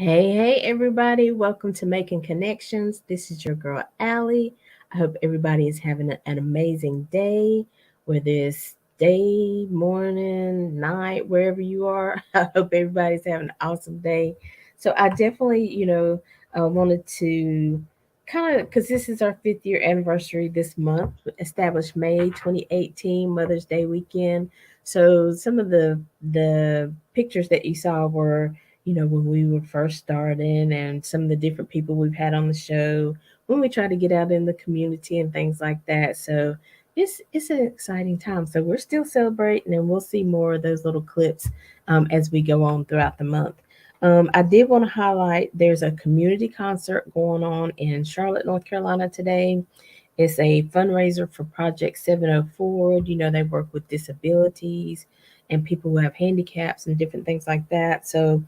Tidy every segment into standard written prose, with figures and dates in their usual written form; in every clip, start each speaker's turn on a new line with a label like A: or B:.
A: Hey, everybody. Welcome to Making Connections. This is your girl, Aly. I hope everybody is having an amazing day, whether it's day, morning, night, wherever you are. I hope everybody's having an awesome day. So, I definitely, wanted to kind of, because this is our 5th year anniversary this month, established May 2018, Mother's Day weekend. So, some of the pictures that you saw were when we were first starting and some of the different people we've had on the show when we try to get out in the community and things like that. So it's an exciting time. So we're still celebrating and we'll see more of those little clips as we go on throughout the month. I did want to highlight there's a community concert going on in Charlotte, North Carolina today. It's a fundraiser for Project 704. They work with disabilities and people who have handicaps and different things like that. So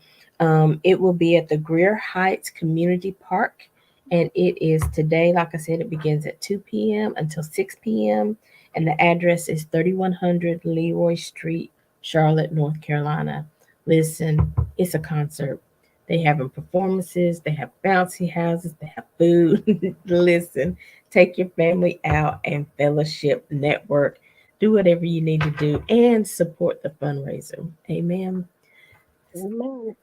A: it will be at the Greer Heights Community Park, and it is today. Like I said, it begins at 2 p.m. until 6 p.m., and the address is 3100 Leroy Street, Charlotte, North Carolina. Listen, it's a concert. They having performances, they have bouncy houses, they have food. Listen, take your family out and fellowship, network, do whatever you need to do, and support the fundraiser. Amen.
B: Amen.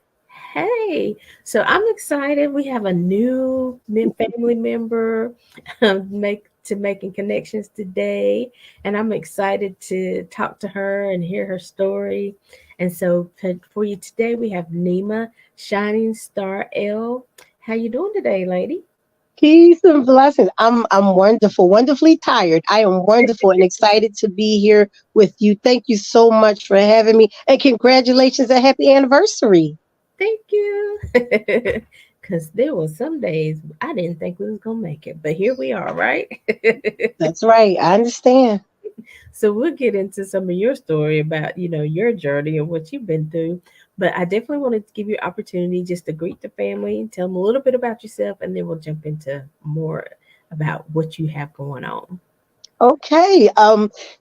A: Hey, so I'm excited. We have a new family member making connections today, and I'm excited to talk to her and hear her story. And so for you today, we have Nima Shining Star L. How you doing today, lady?
B: Peace and blessings. I'm wonderful, wonderfully tired. I am wonderful and excited to be here with you. Thank you so much for having me, and congratulations and happy anniversary.
A: Thank you. Because there were some days I didn't think we was gonna make it, but here we are, right?
B: That's right. I understand.
A: So we'll get into some of your story about, your journey and what you've been through. But I definitely wanted to give you an opportunity just to greet the family, tell them a little bit about yourself, and then we'll jump into more about what you have going on.
B: Okay.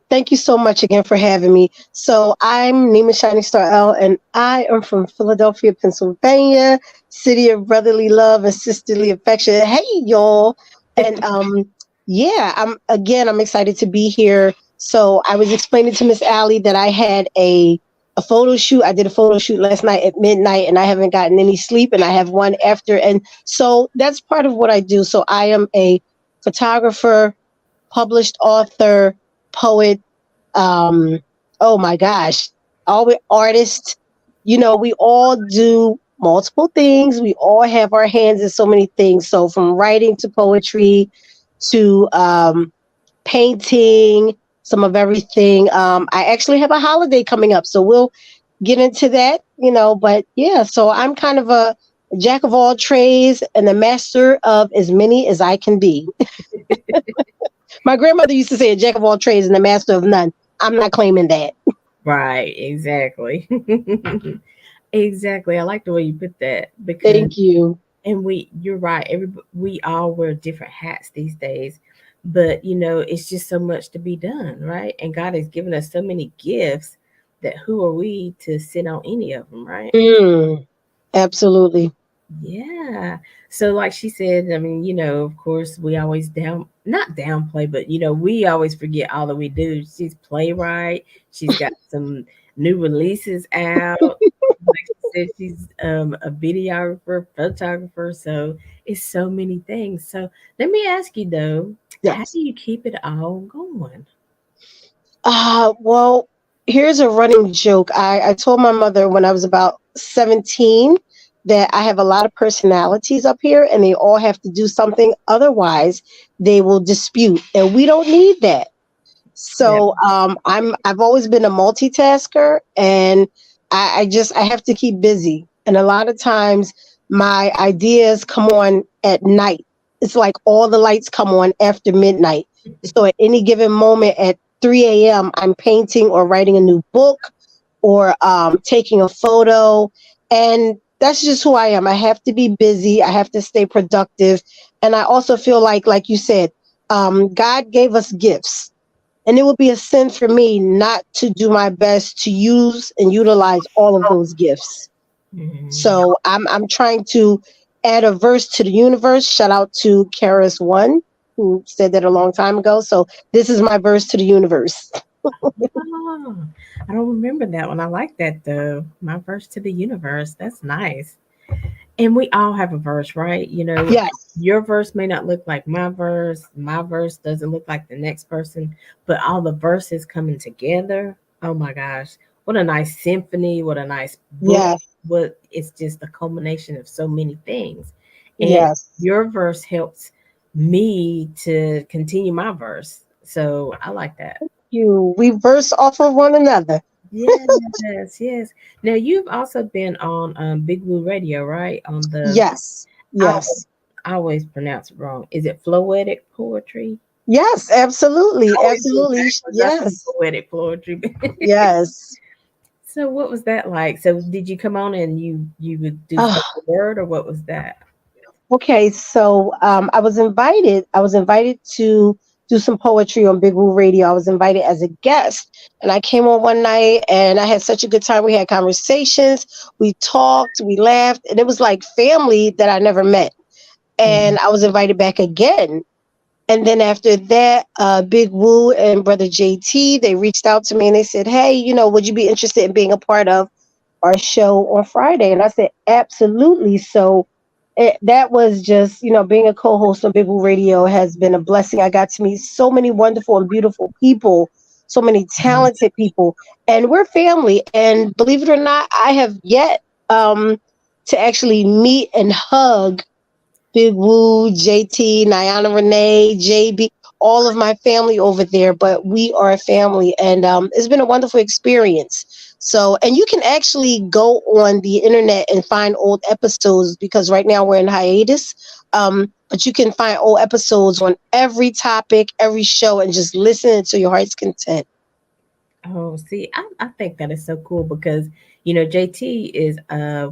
B: Thank you so much again for having me. So I'm Nima Shining Star L, and I am from Philadelphia, Pennsylvania, city of brotherly love and sisterly affection. Hey, y'all. And yeah, I'm excited to be here. So I was explaining to Miss Allie that I had a photo shoot. I did a photo shoot last night at midnight, and I haven't gotten any sleep, and I have one after. And so that's part of what I do. So I am a photographer, published author, poet, um, oh my gosh, all artists. We all do multiple things. We all have our hands in so many things. So from writing to poetry to painting, some of everything. I actually have a holiday coming up, so we'll get into that, But yeah, so I'm kind of a jack of all trades and a master of as many as I can be. My grandmother used to say a jack of all trades and a master of none. I'm not claiming that.
A: Right, exactly. Exactly. I like the way you put that because
B: Thank you.
A: and you're right. We all wear different hats these days, but it's just so much to be done, right? And God has given us so many gifts that who are we to sit on any of them, right?
B: Mm, absolutely.
A: Yeah. So like she said, I mean, of course we always not downplay, but we always forget all that we do. She's playwright. She's got some new releases out. Like she said, she's a videographer, photographer. So it's so many things. So let me ask you though, how
B: Yes.
A: do you keep it all going?
B: Well, here's a running joke. I told my mother when I was about 17 that I have a lot of personalities up here and they all have to do something. Otherwise, they will dispute. And we don't need that.
A: Yeah.
B: So I've always been a multitasker, and I have to keep busy. And a lot of times my ideas come on at night. It's like all the lights come on after midnight. So at any given moment at 3 a.m., I'm painting or writing a new book or taking a photo. And that's just who I am. I have to be busy. I have to stay productive. And I also feel like you said, God gave us gifts, and it would be a sin for me not to do my best to use and utilize all of those gifts.
A: Mm.
B: So I'm trying to add a verse to the universe. Shout out to Karis One, who said that a long time ago. So this is my verse to the universe.
A: Oh, I don't remember that one. I like that though. My verse to the universe. That's nice. And we all have a verse, right?
B: Yes,
A: Your verse may not look like my verse. My verse doesn't look like the next person, but all the verses coming together. Oh my gosh. What a nice symphony. What a nice book.
B: yes,
A: What it's just a culmination of so many things. And
B: yes.
A: your verse helps me to continue my verse. So I like that.
B: You we verse off of one another.
A: Yes, yes. Now you've also been on Big Blue Radio, right? On the
B: Yes,
A: I always,
B: yes,
A: I always pronounce it wrong. Is it Floetic Poetry?
B: yes.
A: I
B: Absolutely,
A: always go
B: absolutely.
A: backwards. I say
B: Yes,
A: Poetic Poetry.
B: yes.
A: So what was that like? So did you come on and you would do
B: Oh,
A: spoken word, or what was that?
B: okay, so I was invited. I was invited to do some poetry on Big Woo Radio. I was invited as a guest, and I came on one night, and I had such a good time. We had conversations, we talked, we laughed, and it was like family that I never met.
A: Mm.
B: And I was invited back again. And then after that, Big Woo and Brother JT, they reached out to me and they said, "Hey, would you be interested in being a part of our show on Friday?" And I said, "Absolutely." So that was just, being a co-host on Big Woo Radio has been a blessing. I got to meet so many wonderful and beautiful people, so many talented people, and we're family. And believe it or not, I have yet to actually meet and hug Big Woo, JT, Nyana Renee, JB, all of my family over there, but we are a family, and it's been a wonderful experience. So, and you can actually go on the internet and find old episodes because right now we're in hiatus. But you can find old episodes on every topic, every show, and just listen to your heart's content.
A: Oh, see, I think that is so cool because, JT is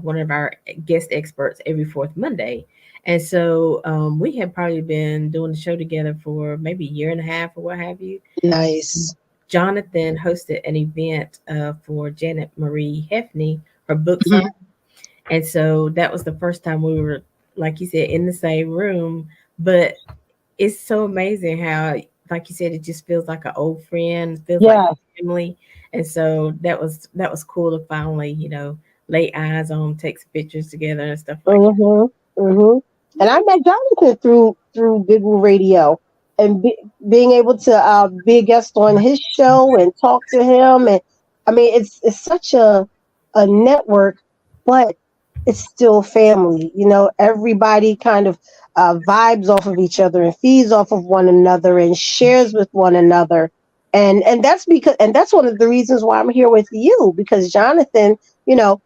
A: one of our guest experts every fourth Monday. And so we have probably been doing the show together for maybe a year and a half or what have you.
B: Nice.
A: Jonathan hosted an event for Janet Marie Hefney, her book signing.
B: Mhm.
A: And so that was the first time we were, like you said, in the same room. But it's so amazing how, like you said, it just feels like an old friend, feels like
B: Yeah.
A: family. And so that was cool to finally, lay eyes on, take some pictures together and stuff like
B: Mm-hmm. Mm-hmm. And I met Jonathan through Big Woo Radio, and being able to be a guest on his show and talk to him, and I mean it's such a network, but it's still family. Everybody kind of vibes off of each other and feeds off of one another and shares with one another. And that's one of the reasons why I'm here with you, because Jonathan, you know,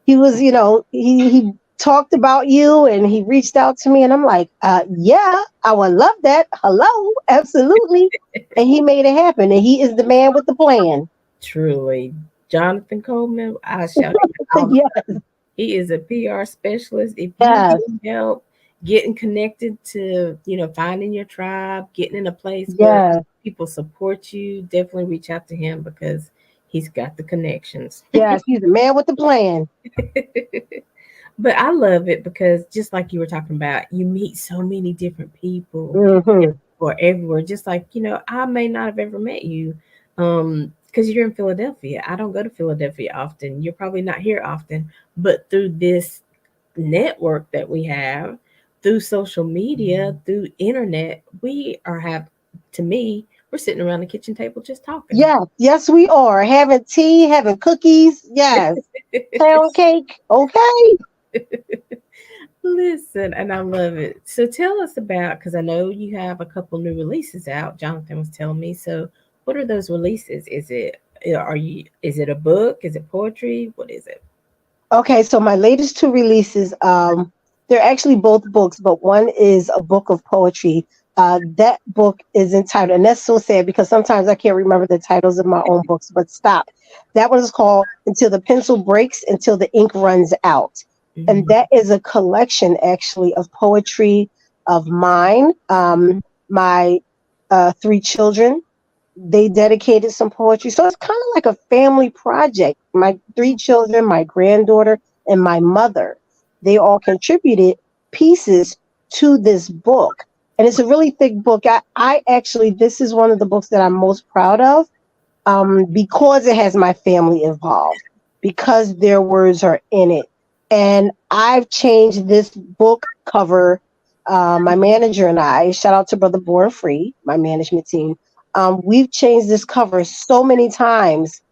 B: he was, he talked about you and he reached out to me, and I'm like, yeah, I would love that. Hello, absolutely. And he made it happen, and he is the man with the plan.
A: truly. Jonathan Coleman, I shout him out all the
B: Yes,
A: time. He is a PR specialist. If you
B: yes,
A: need help getting connected to, finding your tribe, getting in a place where
B: yes,
A: people support you, definitely reach out to him because he's got the connections.
B: yes. He's the man with the plan.
A: But I love it because just like you were talking about, you meet so many different people
B: Hmm.
A: or everywhere. Just like, I may not have ever met you because you're in Philadelphia. I don't go to Philadelphia often. You're probably not here often. But through this network that we have, through social media, through internet, we are have to me, we're sitting around the kitchen table just talking.
B: Yeah, yes, we are having tea, having cookies. Yes, pound cake. Okay.
A: Listen, and I love it. So tell us about, because I know you have a couple new releases out. Jonathan was telling me. So what are those releases? Is it a book? Is it poetry? What is it?
B: Okay, so my latest two releases, they're actually both books, but one is a book of poetry. That book is entitled, and that's so sad because sometimes I can't remember the titles of my own books, but stop. That one is called Until the Pencil Breaks, Until the Ink Runs Out. And
A: Mhm.
B: that is a collection actually of poetry of mine, my three children, they dedicated some poetry. So it's kind of like a family project. My three children, my granddaughter, and my mother. They all contributed pieces to this book. And it's a really thick book. I actually, this is one of the books that I'm most proud of, because it has my family involved, because their words are in it. And I've changed this book cover. My manager and I, shout out to Brother Born Free, my management team, we've changed this cover so many times.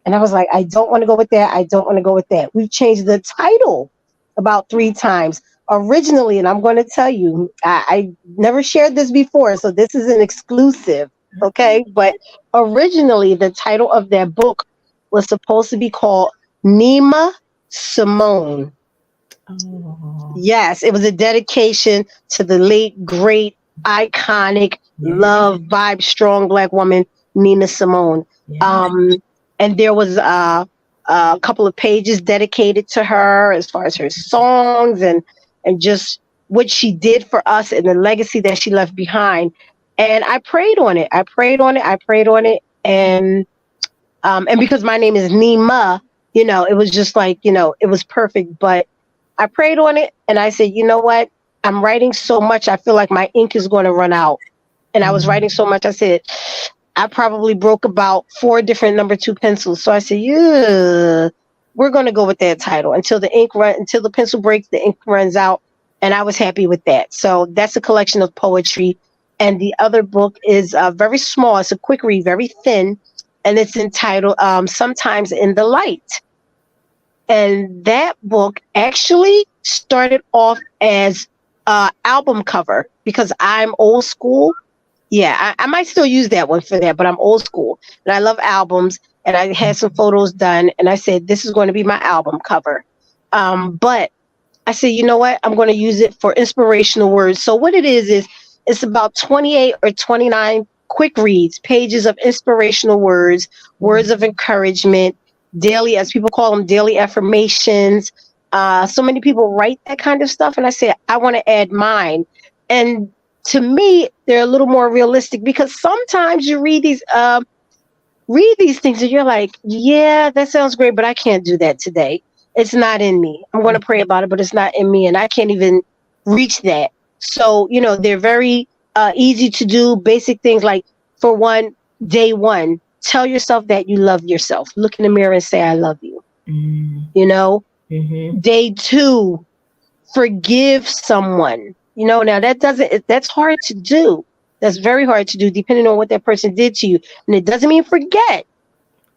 B: And I was like, I don't want to go with that. I don't want to go with that. We've changed the title about 3 times. Originally, and I'm going to tell you, I never shared this before, so this is an exclusive. Okay. But originally, the title of that book was supposed to be called Nima Simone.
A: Oh,
B: Yes, it was a dedication to the late, great, iconic,
A: yeah,
B: love, vibe, strong Black woman, Nina Simone.
A: yeah.
B: Um, and there was a couple of pages dedicated to her as far as her songs and just what she did for us and the legacy that she left behind. And I prayed on it. I prayed on it. I prayed on it. And because my name is Nima, it was just like, it was perfect. But I prayed on it and I said, you know what? I'm writing so much. I feel like my ink is going to run out. And I was
A: Mm,
B: writing so much. I said, I probably broke about 4 different number 2 pencils. So I said, yeah, we're going to go with that title until until the pencil breaks, the ink runs out. And I was happy with that. So that's a collection of poetry. And the other book is very small. It's a quick read, very thin. And it's entitled Sometimes in the Light. And that book actually started off as an album cover because I'm old school. Yeah, I might still use that one for that, but I'm old school and I love albums. And I had some photos done, and I said this is going to be my album cover. But I said, you know what? I'm going to use it for inspirational words. So what it is it's about 28 or 29 quick reads, pages of inspirational words,
A: mm,
B: words of encouragement, daily, as people call them, daily affirmations. So many people write that kind of stuff, and I said I want to add mine. And to me, they're a little more realistic because sometimes you read these things and you're like, yeah, that sounds great, but I can't do that today. It's not in me. I'm going to pray about it, but it's not in me. And I can't even reach that. So, they're very easy to do. Basic things like, for one, day one, tell yourself that you love yourself. Look in the mirror and say, I love you.
A: mm,
B: You know,
A: mhm.
B: day two, forgive someone. Now that's hard to do. That's very hard to do depending on what that person did to you. And it doesn't mean forget,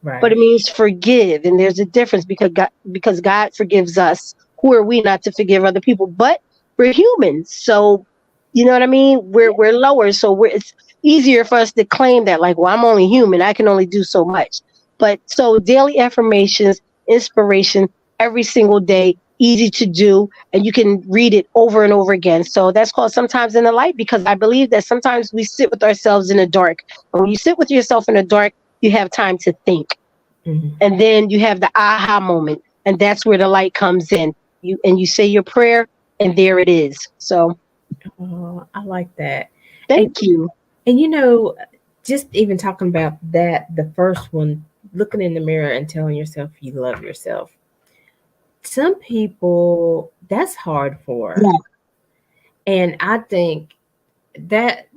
B: but it
A: Right.
B: means forgive. And there's a difference because God forgives us. Who are we not to forgive other people? But we're humans. So, you know what I mean? We're lower. So it's easier for us to claim that, like, well, I'm only human. I can only do so much. But so daily affirmations, inspiration every single day, easy to do. And you can read it over and over again. So that's called Sometimes in the Light, because I believe that sometimes we sit with ourselves in the dark. And when you sit with yourself in the dark, you have time to think,
A: Mhm.
B: and then you have the aha moment, and that's where the light comes in. You say your prayer, and there it is. So
A: Oh, I like that. And
B: thank you.
A: and just even talking about that, the first one, looking in the mirror and telling yourself you love yourself. Some people that's hard for.
B: Yeah.
A: And I think that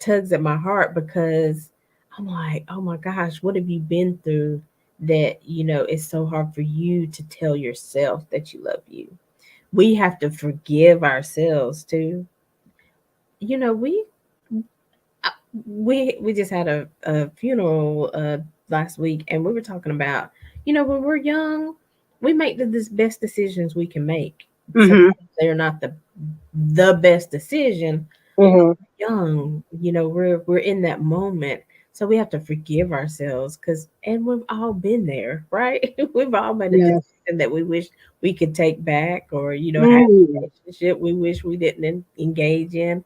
A: tugs at my heart because I'm like, oh my gosh, what have you been through that it's so hard for you to tell yourself that you love you? We have to forgive ourselves too. You know, uh, we just had a funeral last week, and we were talking about when we're young, we make the best decisions we can make.
B: Mhm.
A: Sometimes they're not the best decision.
B: Mhm.
A: Young, we're in that moment, so we have to forgive ourselves, and we've all been there, right? We've all made a
B: Yes.
A: decision that we wish we could take back, or have
B: Mm.
A: a relationship we wish we didn't engage in.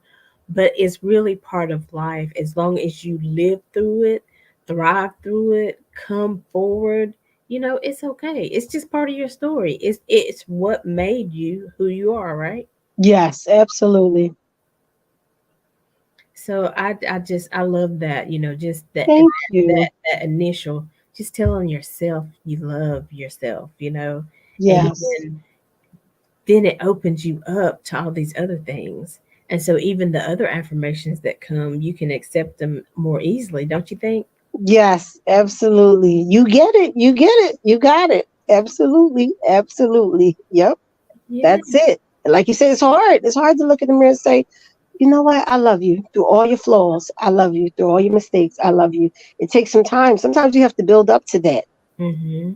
A: But it's really part of life. As long as you live through it, thrive through it, come forward, it's okay. It's just part of your story. It's what made you who you are, right?
B: Yes, absolutely.
A: So I love that, just
B: Thank you.
A: that initial, just telling yourself you love yourself, and
B: Yes.
A: then then it opens you up to all these other things. And so even the other affirmations that come, you can accept them more easily, don't you think?
B: Yes, absolutely. You get it. You get it. You got it. Absolutely. Absolutely. Yep.
A: Yeah.
B: That's it. And like you said, it's hard. It's hard to look in the mirror and say, you know what? I love you through all your flaws. I love you through all your mistakes. I love you. It takes some time. Sometimes you have to build up to that.
A: Hmm.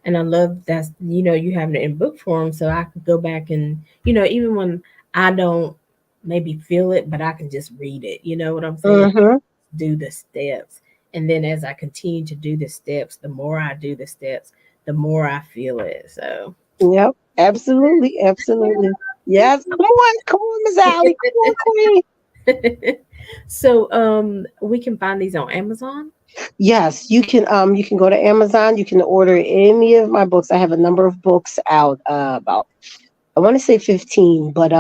A: And I love that, you have it in book form so I could go back and, even when I don't maybe feel it, but I can just read it. You know what I'm saying?
B: Mm-hmm.
A: Do the steps. And then as I continue to do the steps, the more I do the steps, the more I feel it. So,
B: Yep. Absolutely. Absolutely. Yes. Come on. Come on, Miss Allie. Come on, Queen.
A: so we can find these on Amazon.
B: Yes, you can go to Amazon, you can order any of my books. I have a number of books out, about I want to say 15, but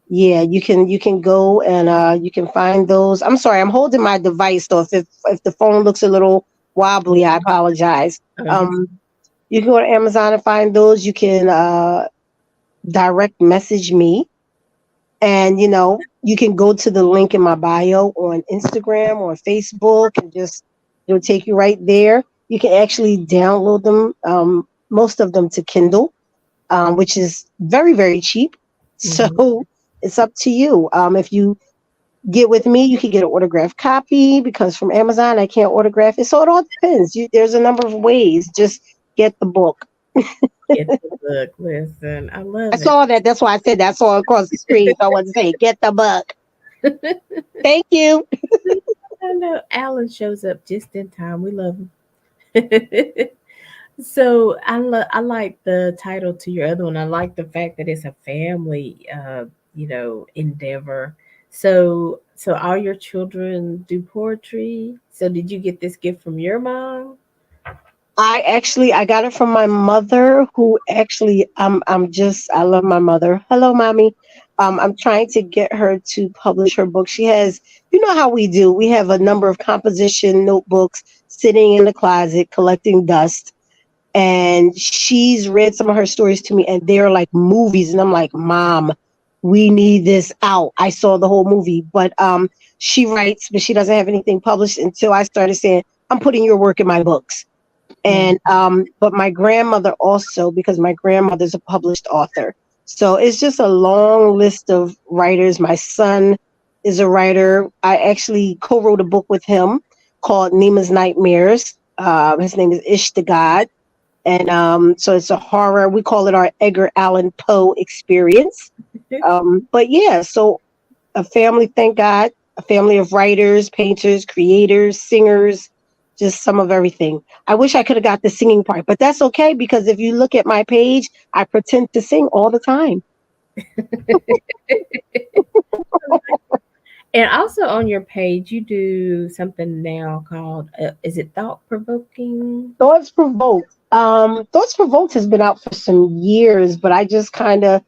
B: yeah, you can go and you can find those. I'm sorry, I'm holding my device, so if the phone looks a little wobbly, I apologize.
A: Okay.
B: Um you can go to Amazon and find those. You can direct message me, and you can go to the link in my bio on Instagram or Facebook, and just it'll take you right there. You can actually download them, most of them to Kindle, which is very, very cheap.
A: Hmm.
B: So it's up to you. If you get with me, you can get an autographed copy, because from Amazon I can't autograph it. So it all depends. There's a number of ways. Just get the book.
A: Get the book. Listen, I
B: I
A: love it.
B: saw that. That's why I said that. I saw it across the screen. So I wanted to say, get the book. Thank you.
A: I know Alan shows up just in time. We love him. So I like the title to your other one. I like the fact that it's a family endeavor. So all your children do poetry. So did you get this gift from your mom?
B: I got it from my mother, who actually I love my mother. Hello, mommy. I'm trying to get her to publish her book. She has, you know how we do. We have a number of composition notebooks sitting in the closet collecting dust, and she's read some of her stories to me, and they're like movies, and I'm like, Mom, we need this out. I saw the whole movie, but she writes, but she doesn't have anything published until I started saying, I'm putting your work in my books.
A: Mm.
B: And but my grandmother also, because my grandmother's a published author. So it's just a long list of writers. My son is a writer. I actually co-wrote a book with him called Nima's Nightmares. His name is Ish the God. And so it's a horror. We call it our Edgar Allan Poe experience. But yeah, so a family, thank God, a family of writers, painters, creators, singers, just some of everything. I wish I could have got the singing part, but that's okay, because if you look at my page, I pretend to sing all the time.
A: And also on your page, you do something now called is it thought provoking?
B: Thoughts Provoked has been out for some years, but I just kind of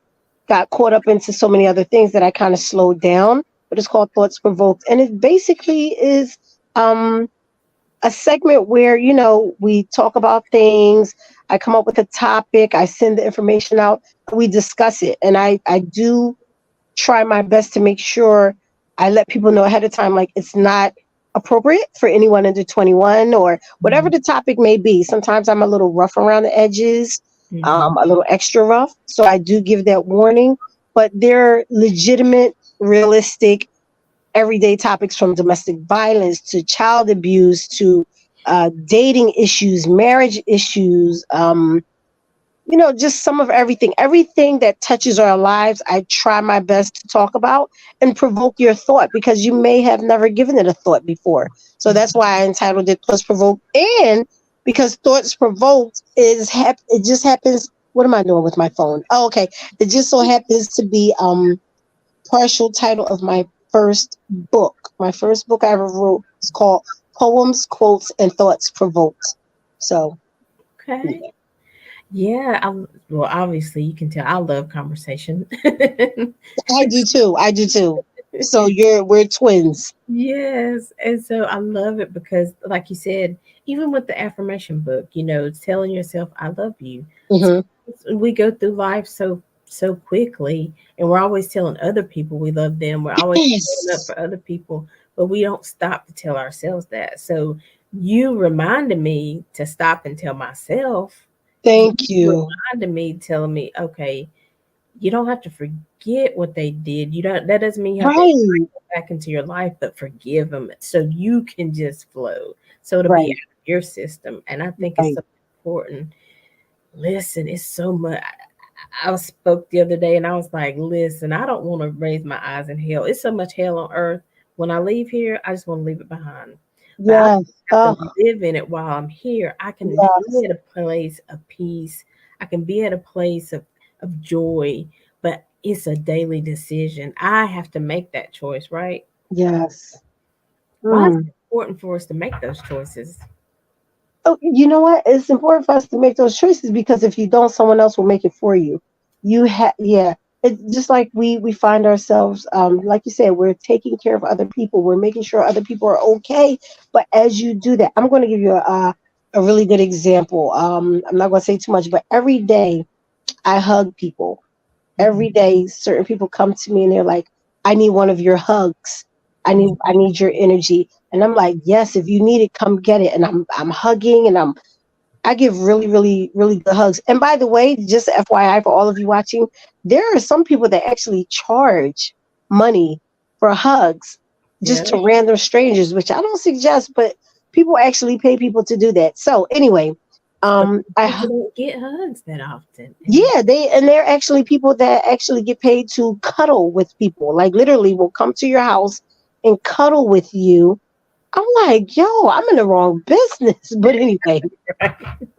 B: got caught up into so many other things that I kind of slowed down. But it's called Thoughts Provoked, and it basically is um a segment where we talk about things. I come up with a topic, I send the information out, we discuss it, and I do try my best to make sure I let people know ahead of time, like, it's not appropriate for anyone under 21, or whatever
A: Mhm.
B: the topic may be. Sometimes I'm a little rough around the edges,
A: Mhm.
B: a little extra rough, so I do give that warning. But they're legitimate, realistic, everyday topics, from domestic violence to child abuse to dating issues, marriage issues, just some of everything. Everything that touches our lives, I try my best to talk about and provoke your thought, because you may have never given it a thought before. So that's why I entitled it Thoughts Provoked. And because Thoughts Provoked it just happens. What am I doing with my phone? Oh, okay. It just so happens to be partial title of my first book. My first book I ever wrote is called Poems, Quotes, and Thoughts Provoked. So
A: Okay. Yeah. Well, obviously, you can tell I love conversation.
B: I do too. I do too. So we're twins.
A: Yes. And so I love it because, like you said, even with the affirmation book, it's telling yourself, I love you. So
B: Hmm.
A: we go through life so quickly, and we're always telling other people we love them. We're always showing up
B: Yes.
A: for other people, but we don't stop to tell ourselves that. So you reminded me to stop and tell myself.
B: Thank
A: You
B: you.
A: reminded me, telling me, okay, you don't have to forget what they did. You don't. That doesn't mean you have to
B: Right.
A: back into your life, but forgive them so you can just flow. So it'll be
B: Right.
A: out of your system. And I think it's
B: Right.
A: so important. Listen, it's so much. I spoke the other day and I was like, listen, I don't want to raise my eyes in hell. It's so much hell on earth. When I leave here, I just want to leave it behind. But I
B: Yes.
A: have to
B: Oh,
A: live in it while I'm here. I can
B: yes.
A: be at a place of peace. I can be at a place of joy, but it's a daily decision. I have to make that choice, right?
B: Yes.
A: Why is
B: Mm.
A: it important for us to make those choices?
B: Oh, you know what? It's important for us to make those choices because if you don't, someone else will make it for you. Yeah. It's just like we find ourselves, like you said, we're taking care of other people. We're making sure other people are okay. But as you do that, I'm going to give you a really good example. I'm not going to say too much, but every day I hug people.
A: Mhm.
B: Every day certain people come to me and they're like, I need one of your hugs. I need your energy. And I'm like, yes, if you need it, come get it. And I'm hugging and I give really, really, really good hugs. And by the way, just FYI for all of you watching, there are some people that actually charge money for hugs just
A: Yeah.
B: to random strangers, which I don't suggest, but people actually pay people to do that. So anyway,
A: People don't get hugs that often. And
B: yeah, they're actually people that actually get paid to cuddle with people. Like literally will come to your house and cuddle with you. I'm like, yo, I'm in the wrong business. But anyway,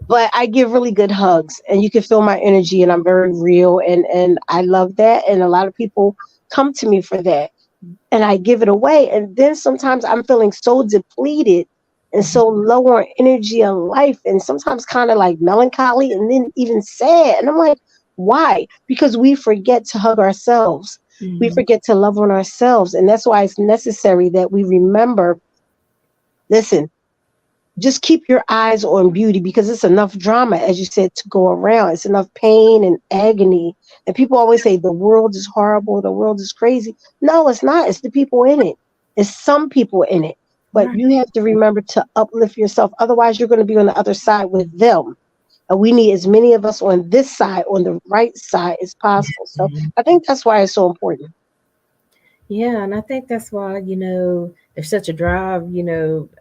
B: but I give really good hugs and you can feel my energy and I'm very real and I love that. And a lot of people come to me for that and I give it away. And then sometimes I'm feeling so depleted and
A: Mhm.
B: so low on energy in life, and sometimes kind of like melancholy and then even sad. And I'm like, why? Because we forget to hug ourselves. We
A: Mhm.
B: forget to love on ourselves. And that's why it's necessary that we remember, listen, just keep your eyes on beauty because it's enough drama, as you said, to go around. It's enough pain and agony. And people always say the world is horrible, the world is crazy. No, it's not. It's the people in it. It's some people in it. But
A: Right.
B: you have to remember to uplift yourself. Otherwise, you're going to be on the other side with them. And we need as many of us on this side, on the right side, as possible. So
A: Mhm.
B: I think that's why it's so important.
A: Yeah, and I think that's why, there's such a drive,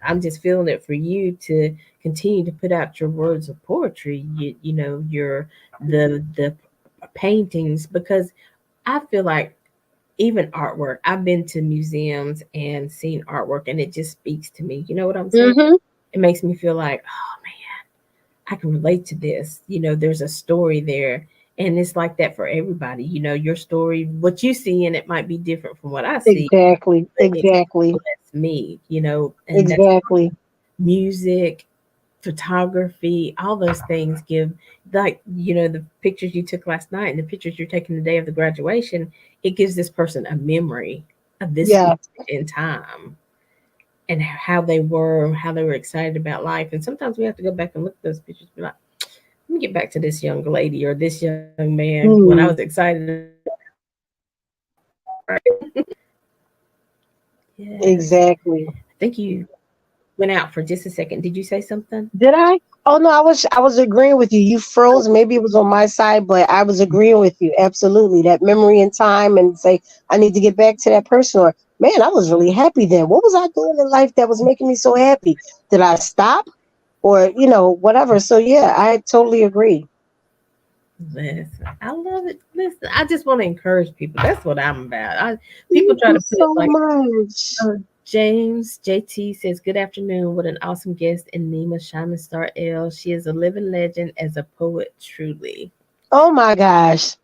A: I'm just feeling it for you to continue to put out your words of poetry, your the paintings, because I feel like even artwork, I've been to museums and seen artwork and it just speaks to me. You know what I'm saying?
B: Hmm.
A: It makes me feel like, oh man, I can relate to this. There's a story there. And it's like that for everybody. Your story, what you see in it might be different from what I see,
B: Exactly.
A: but it
B: Exactly.
A: bless me, and that's
B: Exactly.
A: music, photography, all those things give, like, the pictures you took last night and the pictures you're taking the day of the graduation, it gives this person a memory of this
B: Yeah.
A: in time and how they were excited about life. And sometimes we have to go back and look at those pictures and be like, let me get back to this young lady or this young man when I was
B: Mm,
A: excited about yes.
B: exactly.
A: I think you went out for just a second. Did you say something?
B: Did I? Oh no, I was agreeing with you. You froze. Maybe it was on my side, but I was agreeing with you. Absolutely. That memory and time and say, I need to get back to that person, or man, I was really happy then. What was I doing in life that was making me so happy? Did I stop? Or, whatever. So yeah, I totally agree.
A: Listen, I love it. Listen, I just want to encourage people. That's what I'm about. People
B: Thank
A: try
B: you
A: to put
B: so
A: like,
B: much.
A: James JT says, "Good afternoon. What an awesome guest, and Nima Shining Star L. She is a living legend as a poet, truly."
B: Oh my gosh.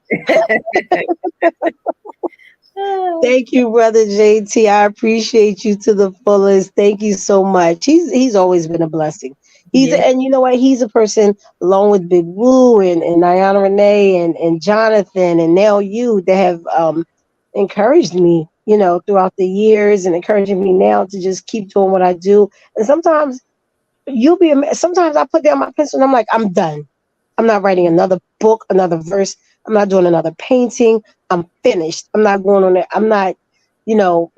A: Oh,
B: Thank you, brother JT. I appreciate you to the fullest. Thank you so much. He's always been a blessing.
A: yeah,
B: And you know what? He's a person along with Big Woo and Niana Renee and Jonathan and now you that have encouraged me, throughout the years and encouraging me now to just keep doing what I do. And sometimes sometimes I put down my pencil and I'm like, I'm done. I'm not writing another book, another verse. I'm not doing another painting. I'm finished. I'm not going on it. I'm not, you know,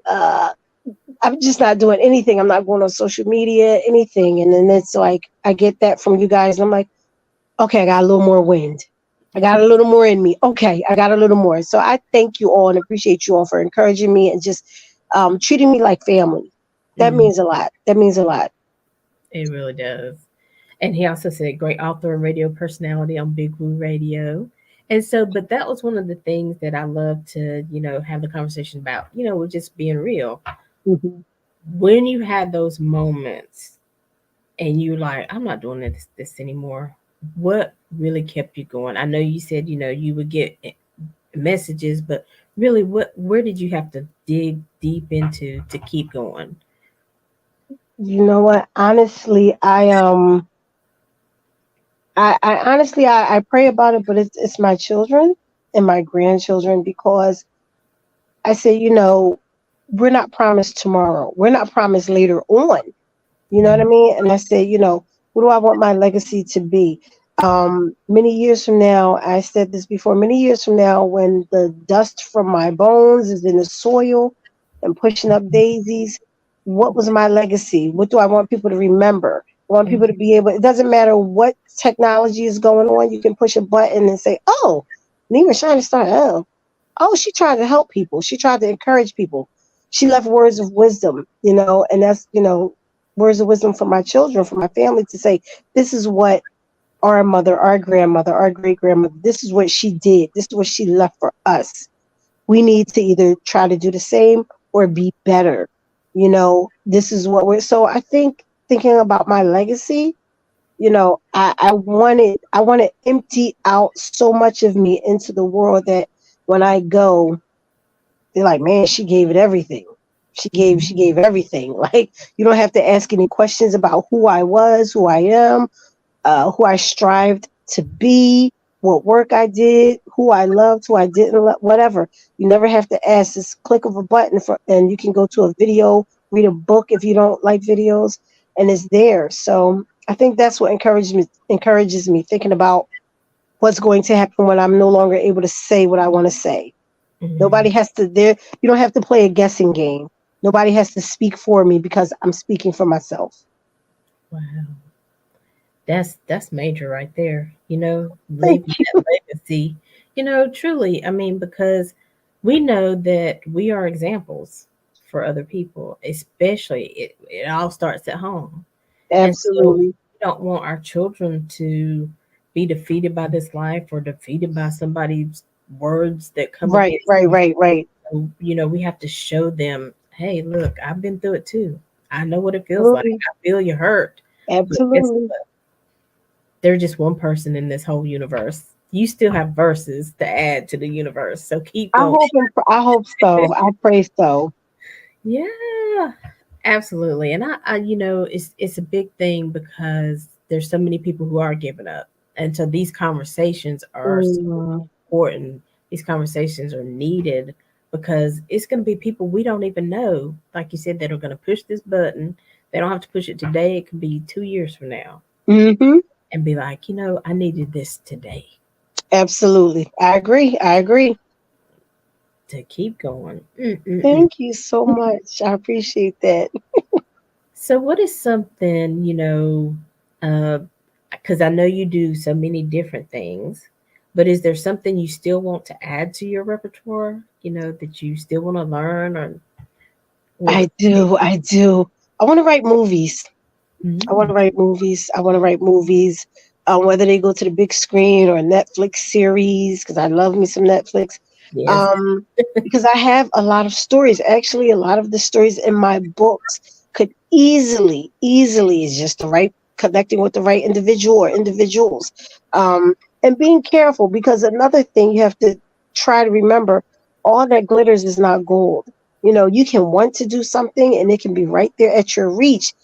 B: I'm just not doing anything. I'm not going on social media, anything. And then it's like, I get that from you guys. And I'm like, okay, I got a little more wind. I got a little more in me. Okay, I got a little more. So I thank you all and appreciate you all for encouraging me and just treating me like family. That
A: Mhm.
B: means a lot. That means a lot.
A: It really does. And he also said great author and radio personality on Big Blue Radio. And so, but that was one of the things that I love to, have the conversation about, with just being real.
B: Hmm.
A: When you had those moments and you're like, I'm not doing this anymore, what really kept you going? I know you said, you would get messages, but really, where did you have to dig deep into to keep going?
B: You know what? Honestly, I honestly I pray about it, but it's my children and my grandchildren because I say, we're not promised tomorrow. We're not promised later on. You know what I mean? And I say, what do I want my legacy to be? Many years from now, I said this before, many years from now, when the dust from my bones is in the soil and pushing up daisies, what was my legacy? What do I want people to remember? I want people to be able, it doesn't matter what technology is going on, you can push a button and say, oh, Nima Shining Star L. Oh, she tried to help people. She tried to encourage people. She left words of wisdom, and that's, words of wisdom for my children, for my family to say, this is what our mother, our grandmother, our great grandmother, this is what she did. This is what she left for us. We need to either try to do the same or be better. This is what we're, so I think thinking about my legacy, I want to empty out so much of me into the world that when I go, they're like, man, she gave it everything. She gave everything. Like, you don't have to ask any questions about who I was, who I am, who I strived to be, what work I did, who I loved, who I didn't love, whatever. You never have to ask. This click of a button and you can go to a video, read a book if you don't like videos, and it's there. So I think that's what encourages me thinking about what's going to happen when I'm no longer able to say what I want to say.
A: Mhm.
B: Nobody has to there. You don't have to play a guessing game. Nobody has to speak for me because I'm speaking for myself.
A: Wow. That's major right there.
B: Thank
A: Leaving
B: you.
A: that legacy. Truly, I mean, because we know that we are examples for other people, especially it all starts at home. And so
B: Absolutely.
A: we don't want our children to be defeated by this life or defeated by somebody's words that come
B: Right,
A: against
B: right,
A: them.
B: right, right.
A: So, we have to show them, hey, look, I've been through it too. I know what it feels like.
B: Absolutely.
A: I feel you hurt. But guess
B: Absolutely.
A: what? They're just one person in this whole universe. You still have verses to add to the universe. So keep
B: I
A: going.
B: hope I hope so. I pray so.
A: Yeah, absolutely. And it's a big thing because there's so many people who are giving up. And so these conversations are so
B: Mm,
A: important. These conversations are needed because it's going to be people we don't even know, like you said, that are going to push this button. They don't have to push it today. It could be 2 years from now
B: mm-hmm.
A: and be like, I needed this today
B: Absolutely. I agree. I agree.
A: to keep going. Mm-mm-mm.
B: Thank you so much. I appreciate that.
A: So, what is something, because I know you do so many different things, but is there something you still want to add to your repertoire, that you still want to learn or
B: I do. I do. I want to write movies. I want
A: mm,
B: to write movies. I want to write movies, whether they go to the big screen or a Netflix series, because I love me some Netflix.
A: yes.
B: Um, because I have a lot of stories. Actually, a lot of the stories in my books could easily, is just the right connecting with the right individual or individuals, and being careful because another thing you have to try to remember: all that glitters is not gold. You can want to do something and it can be right there at your reach,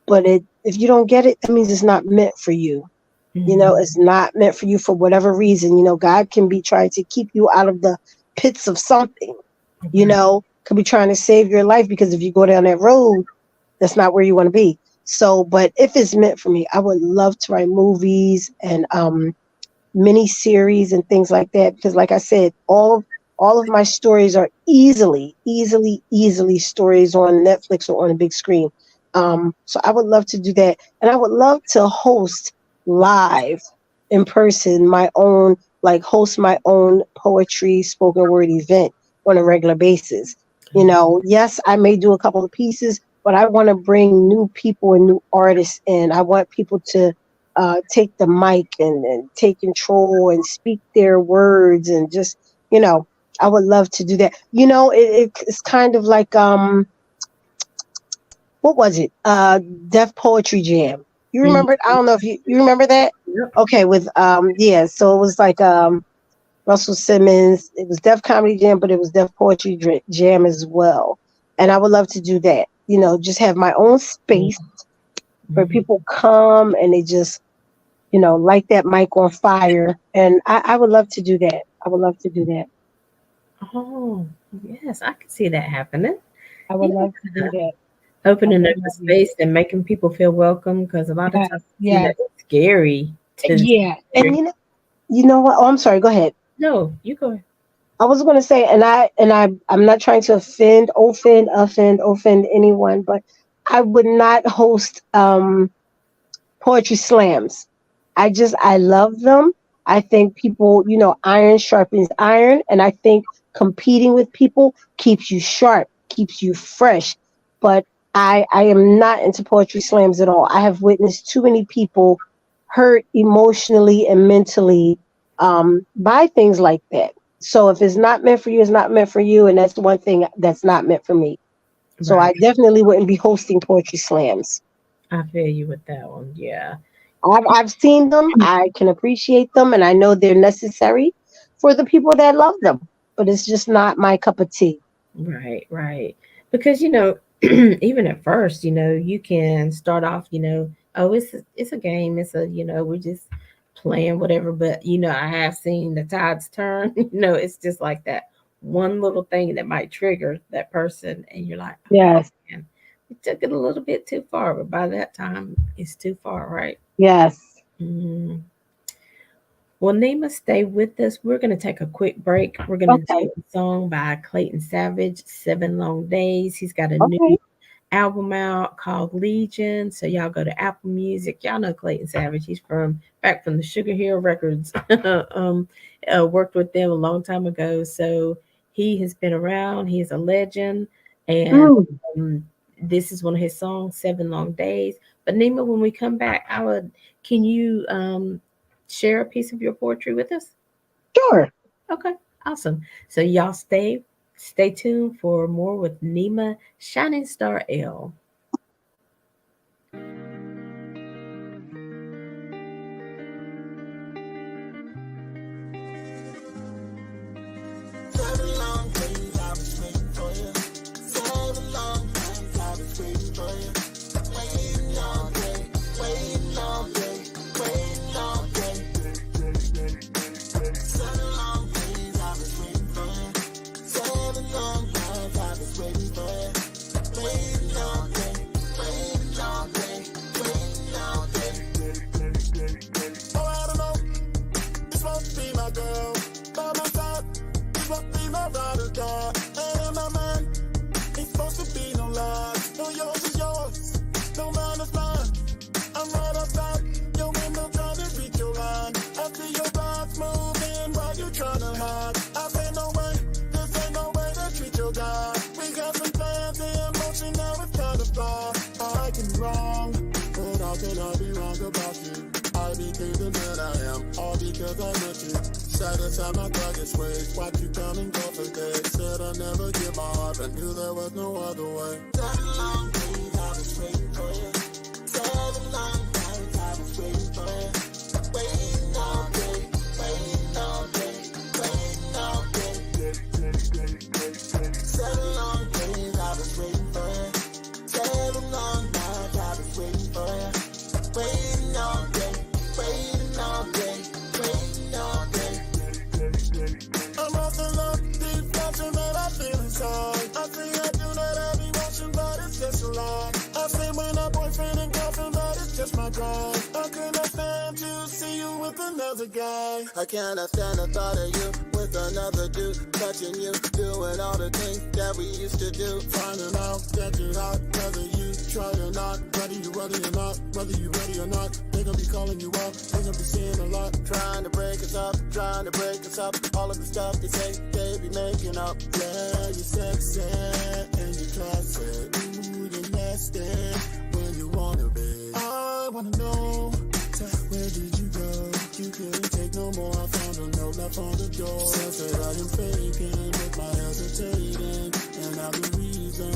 B: but if you don't get it, that means it's not meant for you.
A: Mhm.
B: It's not meant for you for whatever reason. God can be trying to keep you out of the pits of something.
A: Right.
B: Could be trying to save your life because if you go down that road, that's not where you want to be. So, but if it's meant for me, I would love to write movies and mini series and things like that. Because, like I said, all of my stories are easily stories on Netflix or on a big screen. So I would love to do that, and I would love to host live in person my own, like host my own poetry spoken word event on a regular basis. You know, yes, I may do a couple of pieces, but I want to bring new people and new artists in. I want people to take the mic and take control and speak their words and just, you know, I would love to do that. You know, it's kind of like what was it? Deaf Poetry Jam. You remember it? I don't know if you remember that.
A: Yep.
B: Okay, with yeah, so it was like Russell Simmons. It was Def Comedy Jam, but it was Def Poetry Jam as well. And I would love to do that. You know, just have my own space where
A: Mhm.
B: people come and they just, you know, light that mic on fire. And I would love to do that. I would love to do that.
A: Oh, yes, I can see that happening.
B: I would
A: Yeah,
B: love to do that. I
A: opening
B: would
A: up a
B: love to.
A: space and making people feel welcome because a lot of
B: Yes,
A: times,
B: yes,
A: it's scary to
B: yeah. And you know what? Oh, I'm sorry. Go ahead.
A: no, you go ahead.
B: I was going to say, I'm not trying to offend anyone, but I would not host poetry slams. I love them. I think people, you know, iron sharpens iron, and I think competing with people keeps you sharp, keeps you fresh. But I am not into poetry slams at all. I have witnessed too many people hurt emotionally and mentally by things like that. So if it's not meant for you, it's not meant for you, and that's the one thing that's not meant for me. So
A: Right.
B: I definitely wouldn't be hosting poetry slams.
A: I feel you with that one. Yeah.
B: I've seen them. I can appreciate them, and I know they're necessary for the people that love them. But it's just not my cup of tea.
A: Right, right. Because even at first, you can start off, oh, it's a game. It's we're just playing whatever. But I have seen the tides turn. It's just like that one little thing that might trigger that person, and you're like, oh
B: Yes,
A: man, we took it a little bit too far. But by that time, it's too far, right?
B: yes.
A: Mhm. Well, Nima, stay with us. We're going to take a quick break. We're going to
B: Okay,
A: do a song by Clayton Savage, Seven Long Days. He's got a new
B: okay.
A: album out called Legion. So y'all go to Apple Music. Y'all know Clayton Savage. He's back from the Sugar Hill Records. Worked with them a long time ago. So he has been around. He is a legend. And
B: Mm,
A: um, this is one of his songs, Seven Long Days. But Nima, when we come back, can you share a piece of your poetry with us?
B: sure.
A: Okay, awesome. So y'all stay tuned for more with Nima Shining Star L.
C: I say when a boyfriend and girl another guy. I cannot stand the thought of you with another dude, touching you, doing all the things that we used to do. Finding out that you're hot, whether you try or not, whether you ready or not, whether you ready or not. They gonna be calling you up, they gonna be seeing a lot, trying to break us up, trying to break us up. All of the stuff they say they be making up. Yeah, you're sexy and you're classy, ooh, you're nasty when you wanna be. I wanna know, where did you go? You couldn't take no more. I found a note left on the door. Says that I am faking with my hesitating, and I'm the reason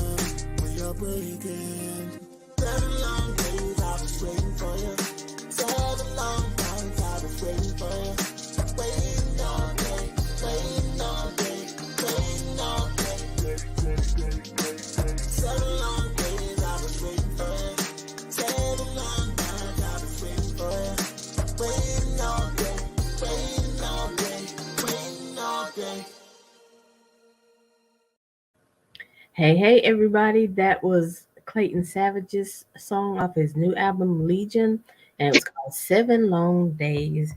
C: we are breaking. 7 long days I was waiting for you. 7 long nights I was waiting for you. Waiting all day, waiting all day, waiting all day. 7 long days I was waiting for you. 7 long nights I was waiting for you. Waiting all day, waiting all day, waiting all day.
A: Hey, everybody. That was Clayton Savage's song off his new album, Legion, and it was called 7 Long Days.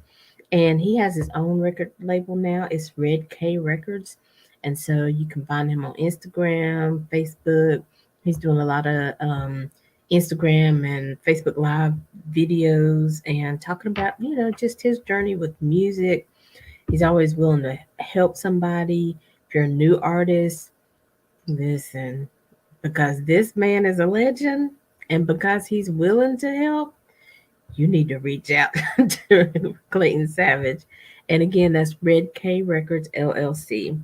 A: And he has his own record label now. It's Red K Records. And so you can find him on Instagram, Facebook. He's doing a lot of Instagram and Facebook Live videos and talking about, just his journey with music. He's always willing to help somebody. If you're a new artist, listen, because this man is a legend and because he's willing to help, you need to reach out to Clayton Savage. And again, that's Red K Records LLC.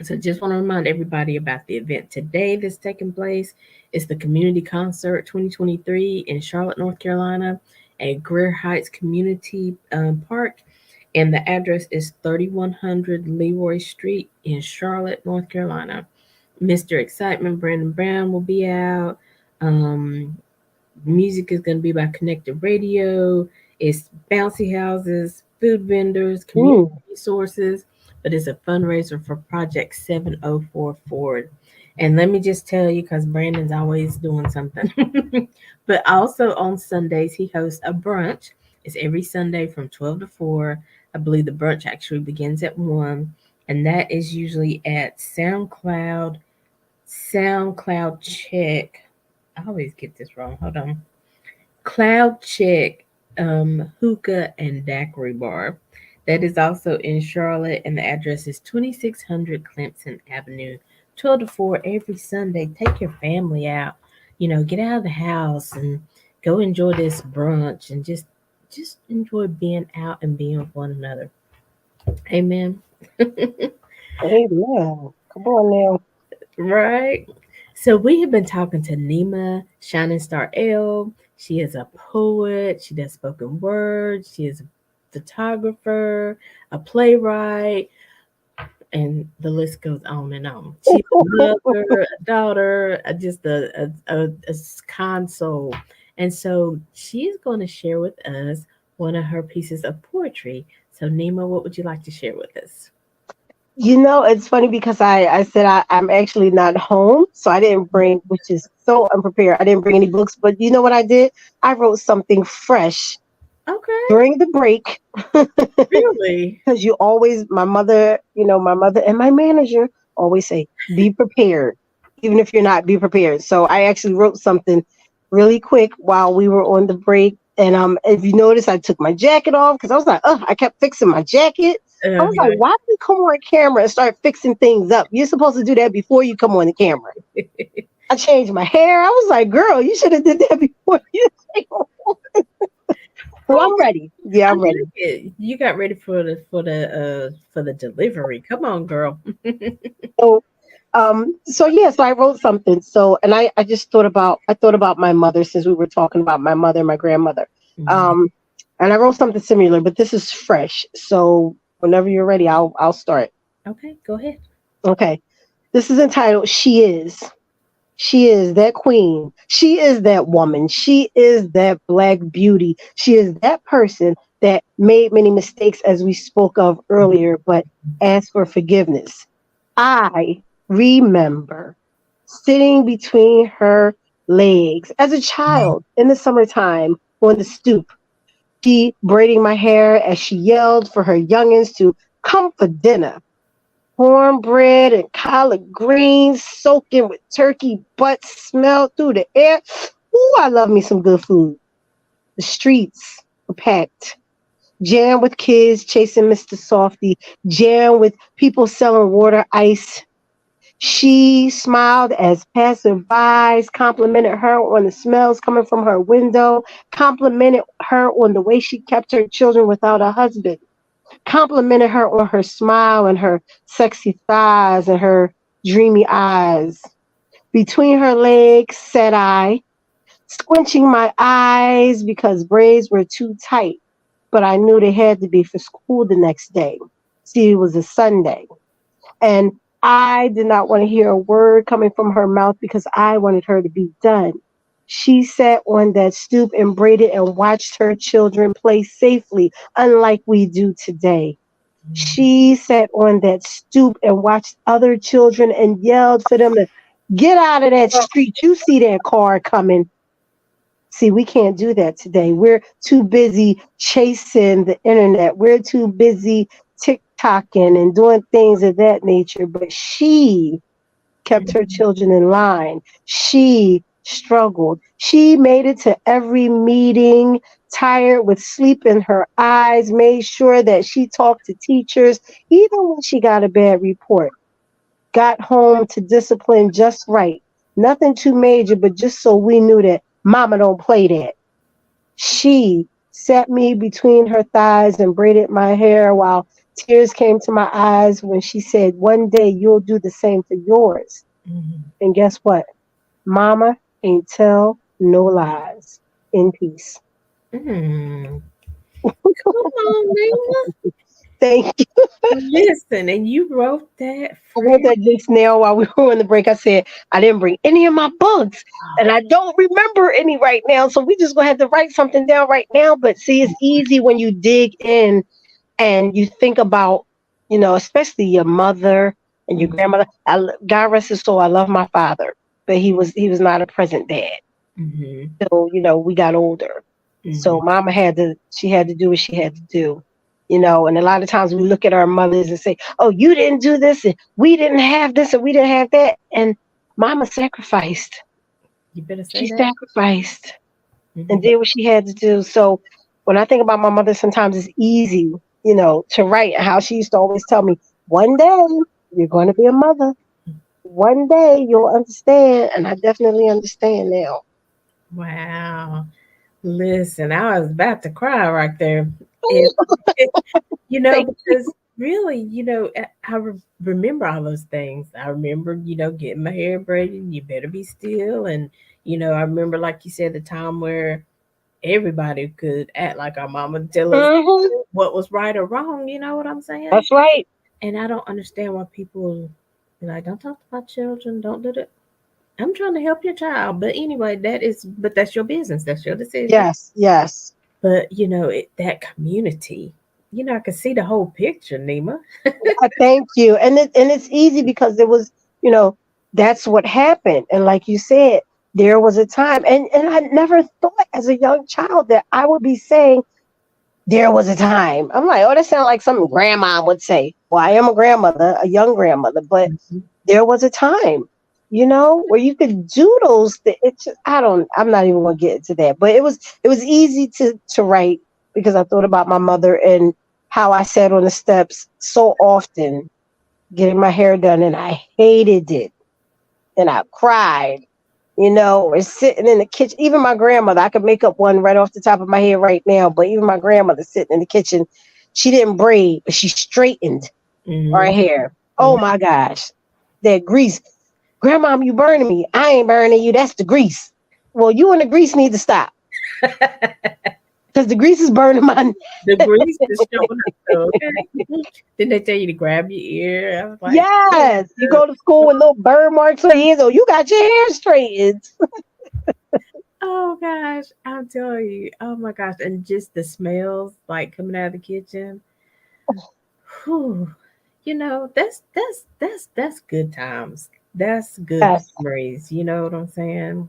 A: So just want to remind everybody about the event today that's taking place. It's the Community Concert 2023 in Charlotte, North Carolina at Greer Heights Community Park. And the address is 3100 Leroy Street in Charlotte, North Carolina. Mr. Excitement, Brandon Brown will be out. Music is going to be by Connected Radio. It's bouncy houses, food vendors, community resources, but it's a fundraiser for Project 704 Forward. And let me just tell you, because Brandon's always doing something, but also on Sundays, he hosts a brunch. It's every Sunday from 12 to 4. I believe the brunch actually begins at 1, and that is usually at SoundCloud Check. I always get this wrong. Hold on. Cloud Check Hookah and Daiquiri Bar. That is also in Charlotte, and the address is 2600 Clemson Avenue, 12 to 4 every Sunday. Take your family out. Get out of the house and go enjoy this brunch and just enjoy being out and being with one another. Amen.
B: Amen. Come on now.
A: Right. So we have been talking to Nima Shining Star L. She is a poet. She does spoken word. She is a photographer, a playwright, and the list goes on and on. She's a mother, a daughter, just a kind soul. And so she's going to share with us one of her pieces of poetry. So Nima, what would you like to share with us?
B: It's funny because I said I'm actually not home, so I didn't bring, which is so unprepared. I didn't bring any books, but you know what I did? I wrote something fresh
A: Okay.
B: during the break.
A: Really?
B: Because my mother and my manager always say, be prepared, even if you're not, be prepared. So I actually wrote something really quick while we were on the break. And if you notice, I took my jacket off because I was like, I kept fixing my jacket. I was like, why do we come on camera and start fixing things up? You're supposed to do that before you come on the camera. I changed my hair. I was like, girl, you should have did that before you came on. So I'm ready. Yeah, I'm ready.
A: You got ready for the delivery. Come on, girl.
B: So so I wrote something. So and I just thought about my mother, since we were talking about my mother and my grandmother.
A: Mhm.
B: And I wrote something similar, but this is fresh. So whenever you're ready, I'll start.
A: Okay, go ahead.
B: Okay. This is entitled She Is. She is that queen. She is that woman. She is that black beauty. She is that person that made many mistakes, as we spoke of earlier, but asked for forgiveness. I remember sitting between her legs as a child in the summertime on the stoop, She braiding my hair as she yelled for her youngins to come for dinner. Cornbread and collard greens soaking with turkey butt smelled through the air. Ooh, I love me some good food. The streets were packed. Jam with kids chasing Mr. Softy. Jam with people selling water ice. She smiled as passerbys complimented her on the smells coming from her window, complimented her on the way she kept her children without a husband, complimented her on her smile and her sexy thighs and her dreamy eyes. Between her legs sat I, squinching my eyes because braids were too tight, but I knew they had to be for school the next day. See, it was a Sunday. And I did not want to hear a word coming from her mouth because I wanted her to be done. She sat on that stoop and braided and watched her children play safely, unlike we do today. She sat on that stoop and watched other children and yelled for them to get out of that street. You see that car coming. See, we can't do that today. We're too busy chasing the internet. We're too busy TikToking and doing things of that nature. But she kept her children in line. She struggled. She made it to every meeting, tired with sleep in her eyes, made sure that she talked to teachers, even when she got a bad report. Got home to discipline just right. Nothing too major, but just so we knew that mama don't play that. She sat me between her thighs and braided my hair while tears came to my eyes when she said, "One day you'll do the same for yours."
A: Mhm.
B: And guess what? Mama ain't tell no lies. In peace.
A: Mm. Come on, Nina.
B: Thank you.
A: Listen, and you wrote that
B: I
A: for
B: wrote that just now while we were on the break. I said I didn't bring any of my books, and I don't remember any right now. So we just gonna have to write something down right now. But see, it's easy when you dig in and you think about, especially your mother and your grandmother. God rest his soul. I love my father, but he was not a present dad.
A: Mm-hmm.
B: So we got older. So
A: Mm-hmm.
B: mama she had to do what she had to do. And a lot of times we look at our mothers and say, "Oh, you didn't do this, and we didn't have this, and we didn't have that." And mama sacrificed.
A: You better say
B: She
A: that.
B: sacrificed and
A: Mm-hmm.
B: did what she had to do. So when I think about my mother, sometimes it's easy, to write how she used to always tell me, "One day you're going to be a mother. One day you'll understand." And I definitely understand now.
A: Wow. Listen, I was about to cry right there. It, it,
B: Thank
A: because really, remember all those things. I remember, getting my hair braided. You better be still. And, I remember, like you said, the time where everybody could act like our mama, tell us
B: you.
A: what was right or wrong. You know what I'm saying?
B: That's right.
A: And I don't understand why people be like, don't talk to my children, don't do that. I'm trying to help your child. But anyway, but that's your business. That's your decision.
B: Yes, yes.
A: But, that community, I could see the whole picture, Nima.
B: I thank you. And it's easy because there was, you know, that's what happened. And like you said, there was a time, and I never thought as a young child that I would be saying there was a time. I'm like, oh, that sounds like something grandma would say. Well, I am a grandmother, a young grandmother, but
A: Mhm.
B: there was a time, where you could do those things. I'm not even gonna get into that. But it was easy to write because I thought about my mother and how I sat on the steps so often getting my hair done and I hated it and I cried, or sitting in the kitchen. Even my grandmother, I could make up one right off the top of my head right now, but even my grandmother sitting in the kitchen, she didn't braid, but she straightened our
A: Mhm.
B: hair. Oh my gosh. That grease. Grandma, you burning me. I ain't burning you. That's the grease. Well, you and the grease need to stop because the grease is burning my.
A: The grease is showing up, though, okay? Didn't they tell you to grab your ear? I was like,
B: Yes. You go to school with little burn marks on your hands. Oh, you got your hair straightened.
A: oh gosh, I'm telling you, oh my gosh, and just the smells like coming out of the kitchen. Whew. That's good times. That's good
B: Yes.
A: memories. You know what I'm saying?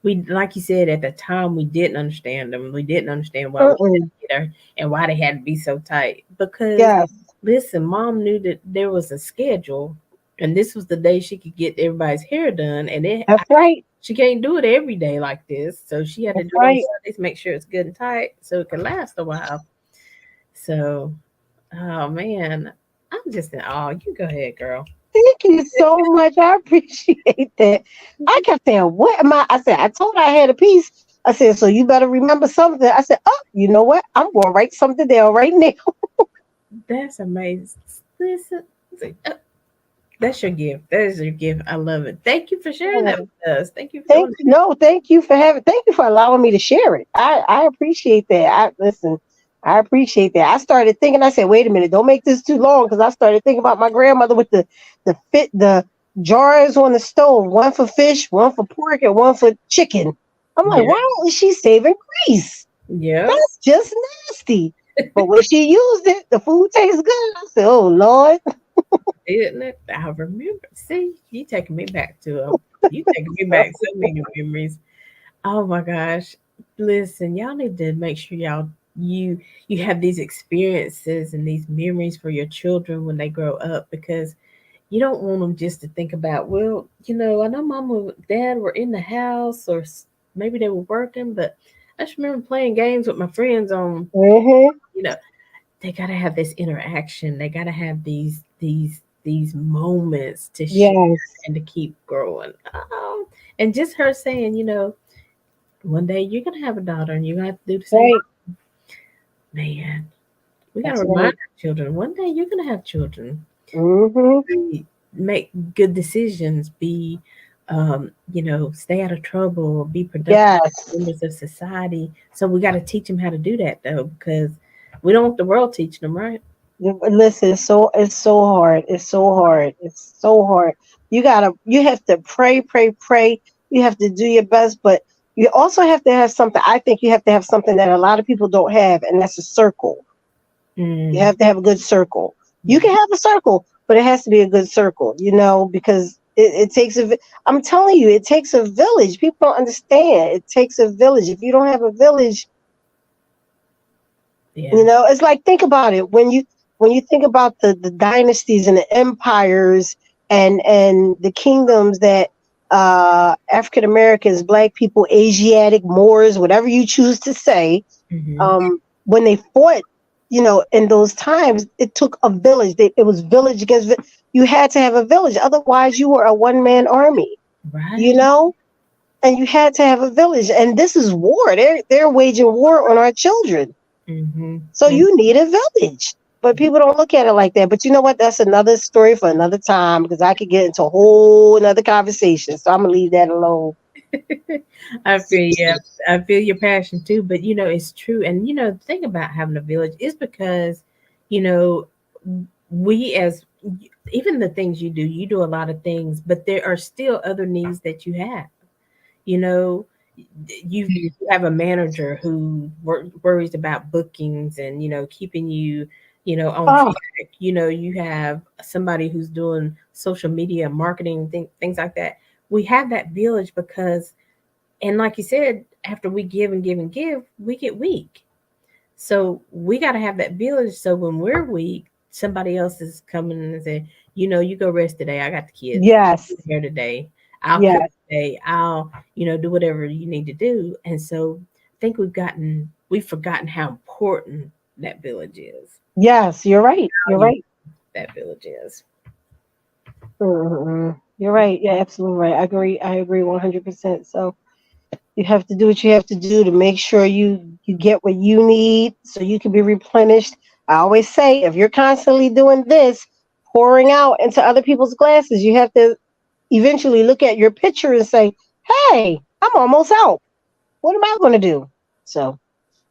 A: we, like you said, at the time we didn't understand them. We didn't understand why we had
B: Mm-mm.
A: to get her and why they had to be so tight. Because
B: Yes,
A: listen, mom knew that there was a schedule, and this was the day she could get everybody's hair done, and
B: that's right.
A: she can't do it every day like this. So she had to
B: That's
A: do it on
B: right.
A: Sundays, make sure it's good and tight, so it can last a while. So, oh man, I'm just in awe. You go ahead, girl.
B: Thank you so much. I appreciate that. I kept saying, "What am I?" I said, "I told her I had a piece." I said, "So you better remember something." I said, "Oh, you know what? I'm going to write something down right now."
A: That's amazing. Listen, that's your gift. That is your gift. I love it. Thank you for sharing that with us. Thank you for doing
B: Thank you for having. Thank you for allowing me to share it. I appreciate that. I listen. I appreciate that. I started thinking. I said, "Wait a minute, don't make this too long," because I started thinking about my grandmother with the jars on the stove, one for fish, one for pork, and one for chicken. I'm like,
A: that.
B: why is she saving grease?
A: Yeah. Yep.
B: That's just nasty. But when she used it, the food tastes good. I said, "Oh Lord."
A: Isn't it? I remember. See, you taking me back to you taking me back so many memories. Oh my gosh. Listen, y'all need to make sure you you have these experiences and these memories for your children when they grow up, because you don't want them just to think about, well, I know mom and dad were in the house, or maybe they were working, but I just remember playing games with my friends on,
B: Hmm.
A: you know, they got to have this interaction. They got to have these moments to share
B: Yes.
A: and to keep growing. And just her saying, one day you're gonna have a daughter and you're gonna have to do the same.
B: Right.
A: Man, we gotta
B: That's
A: remind
B: right.
A: our children, one day you're gonna have children.
B: Hmm.
A: Make good decisions. Stay out of trouble. Be productive
B: Yes.
A: members of society. So we got to teach them how to do that though, because we don't want the world teaching them, right?
B: Listen, it's so hard. It's so hard. It's so hard. You have to pray, pray, pray. You have to do your best, but you also have to have something. I think you have to have something that a lot of people don't have, and that's a circle. You
A: Mm,
B: have to have a good circle. You
A: yeah.
B: can have a circle, but it has to be a good circle, because it takes I'm telling you, it takes a village. People don't understand. It takes a village. If you don't have a village,
A: Yeah.
B: it's like, think about it, when you think about the dynasties and the empires and the kingdoms that African Americans, Black people, Asiatic, Moors, whatever you choose to say,
A: Hmm.
B: when they fought, in those times, it took a village. It was village against you had to have a village, otherwise you were a one-man army, you
A: Right.
B: know and you had to have a village. And this is war. They're waging war on our children.
A: Hmm.
B: So you need a village. But people don't look at it like that. But you know what? That's another story for another time, because I could get into a whole another conversation. So I'm gonna leave that alone.
A: I feel yeah, I feel your passion too. But it's true. And the thing about having a village is because, you know, we as even the things you do a lot of things, but there are still other needs that you have. You know, you have a manager who worries about bookings and keeping you on
B: Oh,
A: track. You have somebody who's doing social media marketing, things like that. We have that village because, and like you said, after we give and give and give, we get weak. So we got to have that village. So when we're weak, somebody else is coming and say, you go rest today. I got the kids.
B: yes,
A: I'm here today. I'll cook
B: yes,
A: today. I'll, do whatever you need to do. And so I think we've forgotten how important that village is.
B: yes. You're right. You're
A: Value
B: right.
A: that village is.
B: You're right. Yeah, absolutely right. I agree 100%. So you have to do what you have to do to make sure you get what you need so you can be replenished. I always say, if you're constantly doing this, pouring out into other people's glasses, you have to eventually look at your pitcher and say, "Hey, I'm almost out. What am I going to do?" So,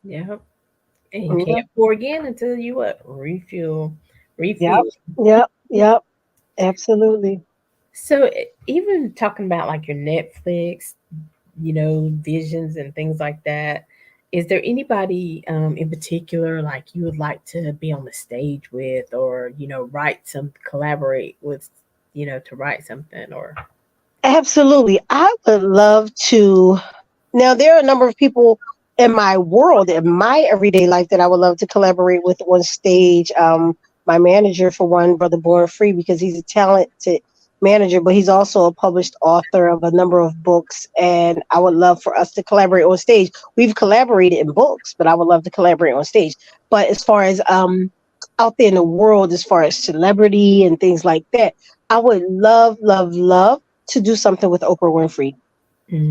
A: Yeah. And you
B: yeah,
A: can't pour again until you what?
B: yep,
A: Refill.
B: yep, yep, absolutely.
A: So even talking about like your Netflix, visions and things like that. Is there anybody in particular like you would like to be on the stage with, or write some collaborate with, to write something, or
B: Absolutely. I would love to. Now, there are a number of people in my world, in my everyday life, that I would love to collaborate with on stage. My manager, for one, Brother Born Free, because he's a talented manager, but he's also a published author of a number of books. And I would love for us to collaborate on stage. We've collaborated in books, but I would love to collaborate on stage. But as far as out there in the world, as far as celebrity and things like that, I would love, love, love to do something with Oprah Winfrey.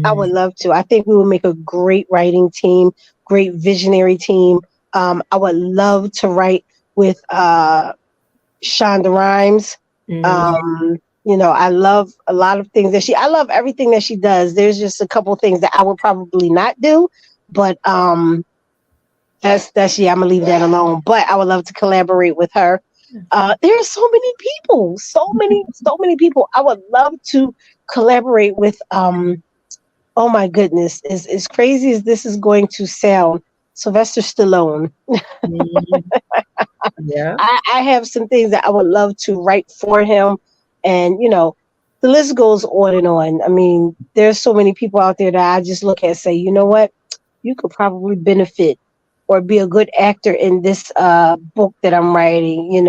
B: I would
A: Mm,
B: love to. I think we would make a great writing team, great visionary team. I would love to write with Shonda Rhimes.
A: mm,
B: I love a lot of things that I love everything that she does. There's just a couple things that I would probably not do, but I'm gonna leave that alone. But I would love to collaborate with her. There are so many people, so many people. I would love to collaborate with. Oh my goodness, as crazy as this is going to sound, Sylvester Stallone.
A: mm, yeah.
B: I have some things that I would love to write for him. And, the list goes on and on. I mean, there's so many people out there that I just look at and say, you know what? You could probably benefit or be a good actor in this book that I'm writing.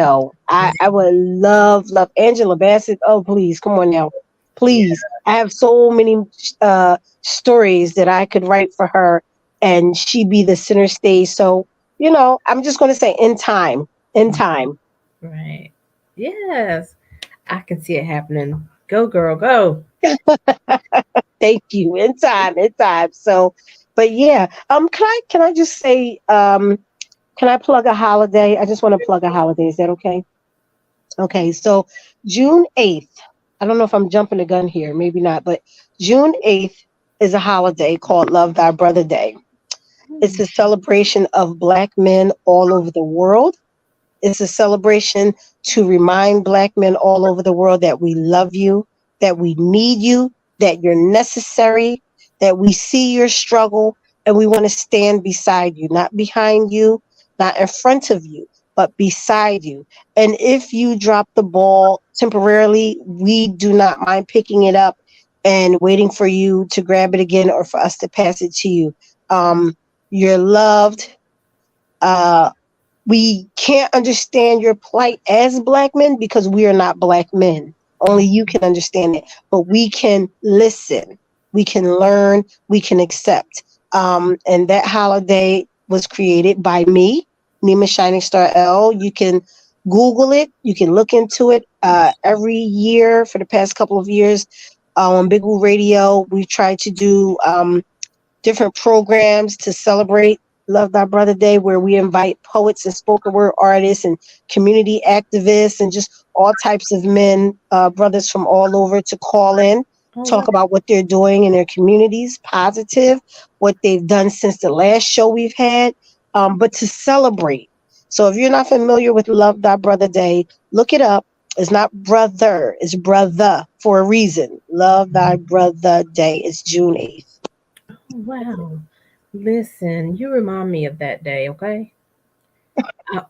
B: I would love, love Angela Bassett. Oh, please, come on now.
A: Yeah.
B: Please. I have so many stories that I could write for her and she be the center stage. So, I'm just going to say in time.
A: Right. Yes. I can see it happening. Go, girl, go.
B: Thank you. In time. So, but yeah, can I just say, can I plug a holiday? I just want to plug a holiday. Is that okay? Okay. So June 8th, I don't know if I'm jumping the gun here, maybe not, but June 8th is a holiday called Love Thy Brother Day. It's a celebration of Black men all over the world. It's a celebration to remind Black men all over the world that we love you, that we need you, that you're necessary, that we see your struggle, and we want to stand beside you, not behind you, not in front of you, but beside you. And if you drop the ball temporarily, we do not mind picking it up and waiting for you to grab it again or for us to pass it to you. You're loved. Uh, we can't understand your plight as Black men because we are not Black men. Only you can understand it. But we can listen. We can learn. We can accept. And that holiday was created by me, Nima Shining Star L. You can Google it. You can look into it. Every year for the past couple of years on Big Woo Radio, we try to do different programs to celebrate Love Thy Brother Day, where we invite poets and spoken word artists and community activists and just all types of men, brothers from all over to call in,
A: Oh, wow.
B: talk about what they're doing in their communities, positive, what they've done since the last show we've had, but to celebrate. So if you're not familiar with Love Thy Brother Day, look it up. It's not brother, it's brother for a reason. Love Thy Brother Day. It's June 8th.
A: Wow. Listen, you remind me of that day, okay?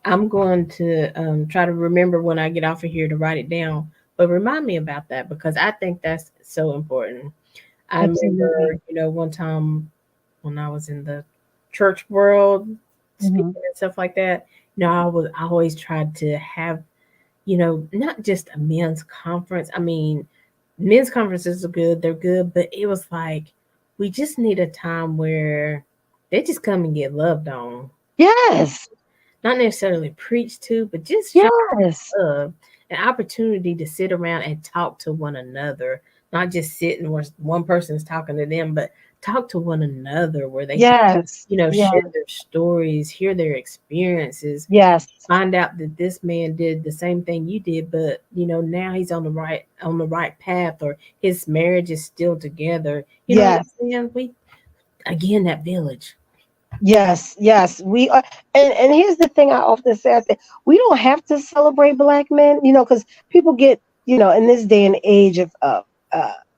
A: I'm going to try to remember when I get off of here to write it down. But remind me about that because I think that's so important. I
B: Absolutely.
A: remember, one time when I was in the church world, speaking
B: Hmm.
A: and stuff like that. I always tried to have, not just a men's conference. I mean, men's conferences are good, they're good, but it was like we just need a time where they just come and get loved on.
B: Yes.
A: Not necessarily preached to, but just show
B: Yes.
A: love, an opportunity to sit around and talk to one another, not just sitting where one person is talking to them, but talk to one another where they can,
B: Yes.
A: share
B: Yes.
A: their stories, hear their experiences,
B: Yes.
A: find out that this man did the same thing you did, but now he's on the right path, or his marriage is still together. You know what
B: Yes.
A: I'm saying? We again that village.
B: Yes. Yes. We are. And here's the thing I often say, I say, we don't have to celebrate Black men, because people get, in this day and age of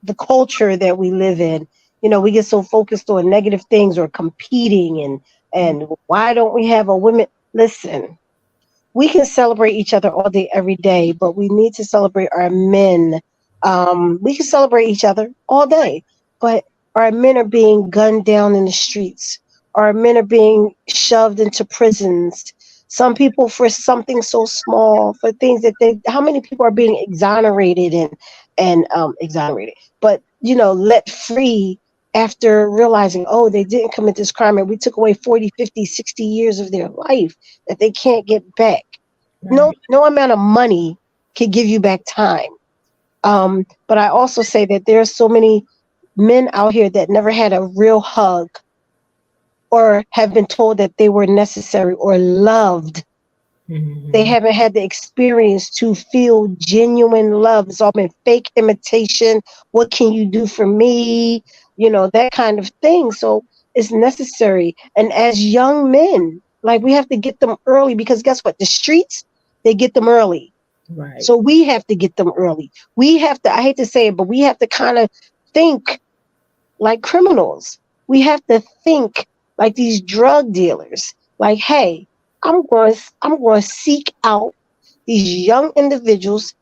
B: the culture that we live in, we get so focused on negative things or competing and why don't we have a women? Listen, we can celebrate each other all day, every day, but we need to celebrate our men. We can celebrate each other all day, but Our men are being gunned down in the streets. Our men are being shoved into prisons. Some people for something so small, for things that they, how many people are being exonerated and exonerated, but let free after realizing, oh, they didn't commit this crime and we took away 40, 50, 60 years of their life that they can't get back. No,
A: Right.
B: no amount of money can give you back time. But I also say that there are so many men out here that never had a real hug or have been told that they were necessary or loved. They
A: Hmm.
B: haven't had the experience to feel genuine love. It's all been fake imitation. What can you do for me? That kind of thing. So it's necessary. And as young men, like we have to get them early because guess what? The streets, they get them early.
A: Right.
B: So we have to get them early. We have to, I hate to say it, but we have to kind of think like criminals. We have to think like these drug dealers. Like, hey, I'm going to seek out these young individuals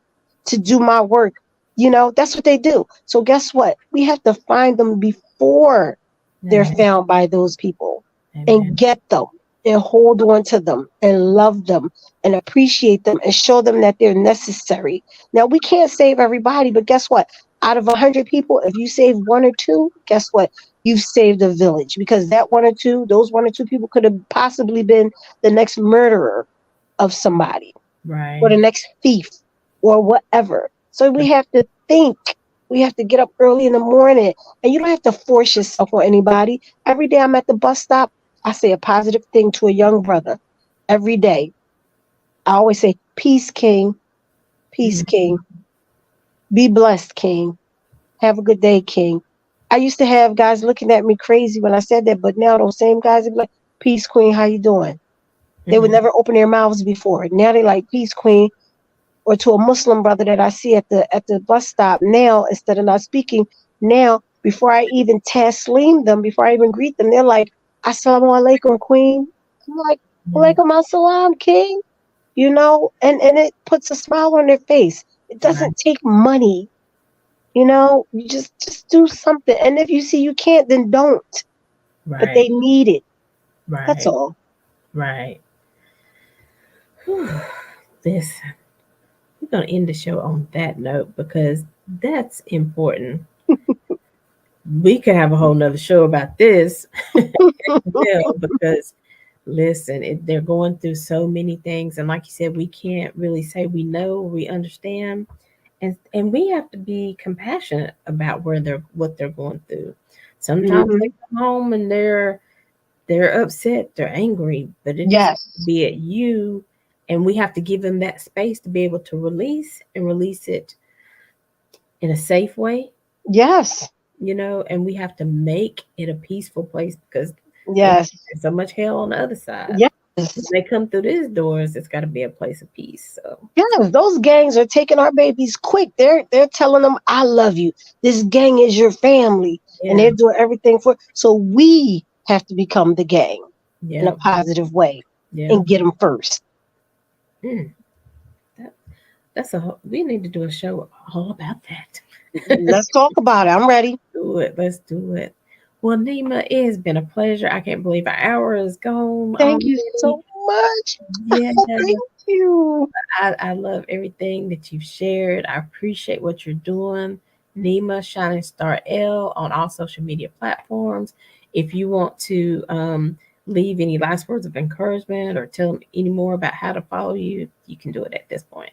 B: to do my work. That's what they do. So guess what? We have to find them before they're
A: Amen.
B: found by those people
A: Amen.
B: and get them and hold on to them and love them and appreciate them and show them that they're necessary. Now, we can't save everybody, but guess what? Out of 100 people, if you save one or two, guess what? You've saved a village because that one or two, those one or two people could have possibly been the next murderer of somebody or the
A: Right.
B: next thief or whatever. So we have to think. We have to get up early in the morning and you don't have to force yourself on anybody. Every day I'm at the bus stop, I say a positive thing to a young brother every day. I always say, peace, King, peace,
A: Mhm.
B: King, be blessed, King, have a good day, King. I used to have guys looking at me crazy when I said that, but now those same guys are like, peace, Queen, how you doing? They would
A: Mhm.
B: never open their mouths before. Now they like, peace, Queen, or to a Muslim brother that I see at the bus stop now, instead of not speaking, now before I even taslim them, before I even greet them, they're like, Assalamu alaikum, Queen. I'm like,
A: Mhm.
B: Alaikum assalam, King. And it puts a smile on their face. It
A: Right.
B: doesn't take money, you just do something. And if you see you can't, then don't. But
A: Right.
B: they need it. That's
A: Right.
B: all.
A: Right. Whew. This we're gonna end the show on that note because that's important. We could have a whole nother show about this well because listen, they're going through so many things, and like you said, we can't really say we know, we understand, and we have to be compassionate about what they're going through. Sometimes they
B: Hmm.
A: come home and they're upset, they're angry, but it doesn't have to
B: Yes.
A: be at you, and we have to give them that space to be able to release it in a safe way,
B: Yes.
A: and we have to make it a peaceful place because like
B: Yes.
A: there's so much hell on the other side. When
B: Yes.
A: they come through these doors, it's got to be a place of peace. So,
B: Yes, those gangs are taking our babies quick. They're telling them, "I love you. This gang is your family," and
A: yeah,
B: they're doing everything for. So we have to become the gang in
A: yeah,
B: a positive way
A: yeah.
B: and get them first.
A: Mm, that, we need to do a show all about that.
B: Let's talk about it. I'm ready.
A: Do it. Let's do it. Well, Nima, it has been a pleasure. I can't believe an hour is gone
B: Thank you
A: already.
B: so much.
A: Yeah,
B: Thank you.
A: I love everything that you've shared. I appreciate what you're doing. Nima Shining Star L on all social media platforms. If you want to leave any last words of encouragement or tell them any more about how to follow you, you can do it at this point.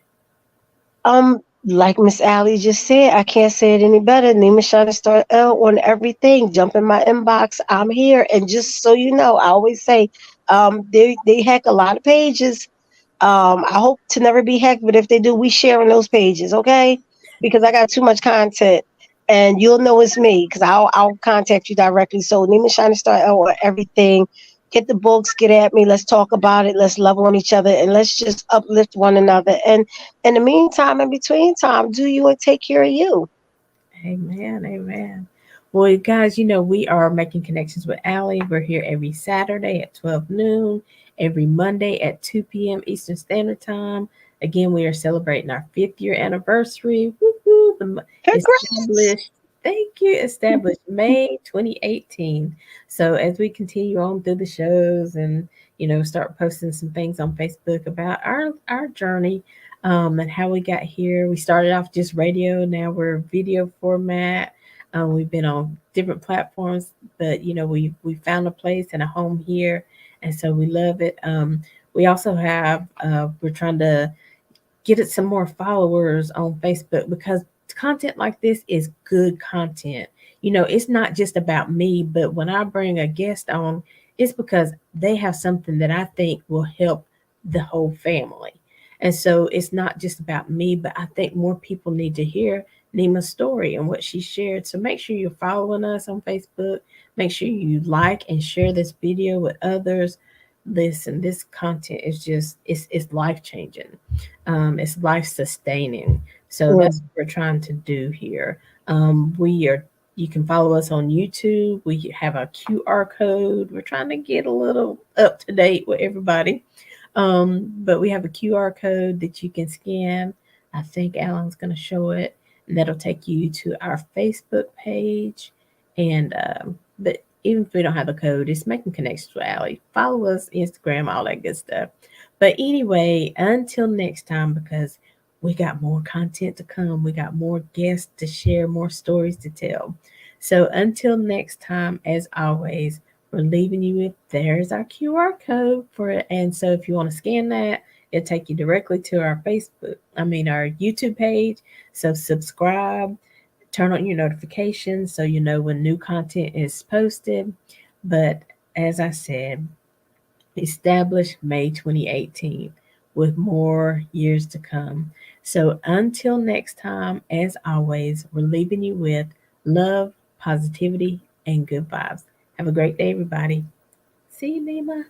B: Like Miss Allie just said, I can't say it any better. Nima Shining Star L on everything. Jump in my inbox. I'm here. And just so you know, I always say, they hack a lot of pages. I hope to never be hacked, but if they do, we sharing those pages, okay? Because I got too much content, and you'll know it's me because I'll contact you directly. So Nima Shining Star L on everything. Get the books, get at me. Let's talk about it. Let's love on each other, and let's just uplift one another. And in the meantime, in between time, do you and take care of you.
A: Amen. Amen. Well, you guys, we are making connections with Allie. We're here every Saturday at 12 noon, every Monday at 2 p.m. Eastern Standard Time. Again, we are celebrating our 5th year anniversary. Woo-hoo,
B: Congrats.
A: established Thank you. Established May 2018. So as we continue on through the shows and start posting some things on Facebook about our journey, and how we got here. We started off just radio. Now we're video format. We've been on different platforms, but we found a place and a home here, and so we love it. We also have we're trying to get it some more followers on Facebook because content like this is good content. It's not just about me, but when I bring a guest on, it's because they have something that I think will help the whole family. And so it's not just about me, but I think more people need to hear Nima's story and what she shared. So make sure you're following us on Facebook. Make sure you like and share this video with others. Listen, this content is just it's life changing. It's life sustaining. So
B: Yeah.
A: that's what we're trying to do here. We are. You can follow us on YouTube. We have a QR code. We're trying to get a little up to date with everybody. But we have a QR code that you can scan. I think Alan's going to show it, and that'll take you to our Facebook page. And but even if we don't have a code, it's making connections with Aly. Follow us, Instagram, all that good stuff. But anyway, until next time, because we got more content to come, we got more guests to share, more stories to tell. So until next time, as always, we're leaving you with there's our QR code for it. And so if you want to scan that, it'll take you directly to our our YouTube page. So subscribe, turn on your notifications so you know when new content is posted. But as I said, established May 2018 with more years to come. So until next time, as always, we're leaving you with love, positivity, and good vibes. Have a great day, everybody. See you, Nima.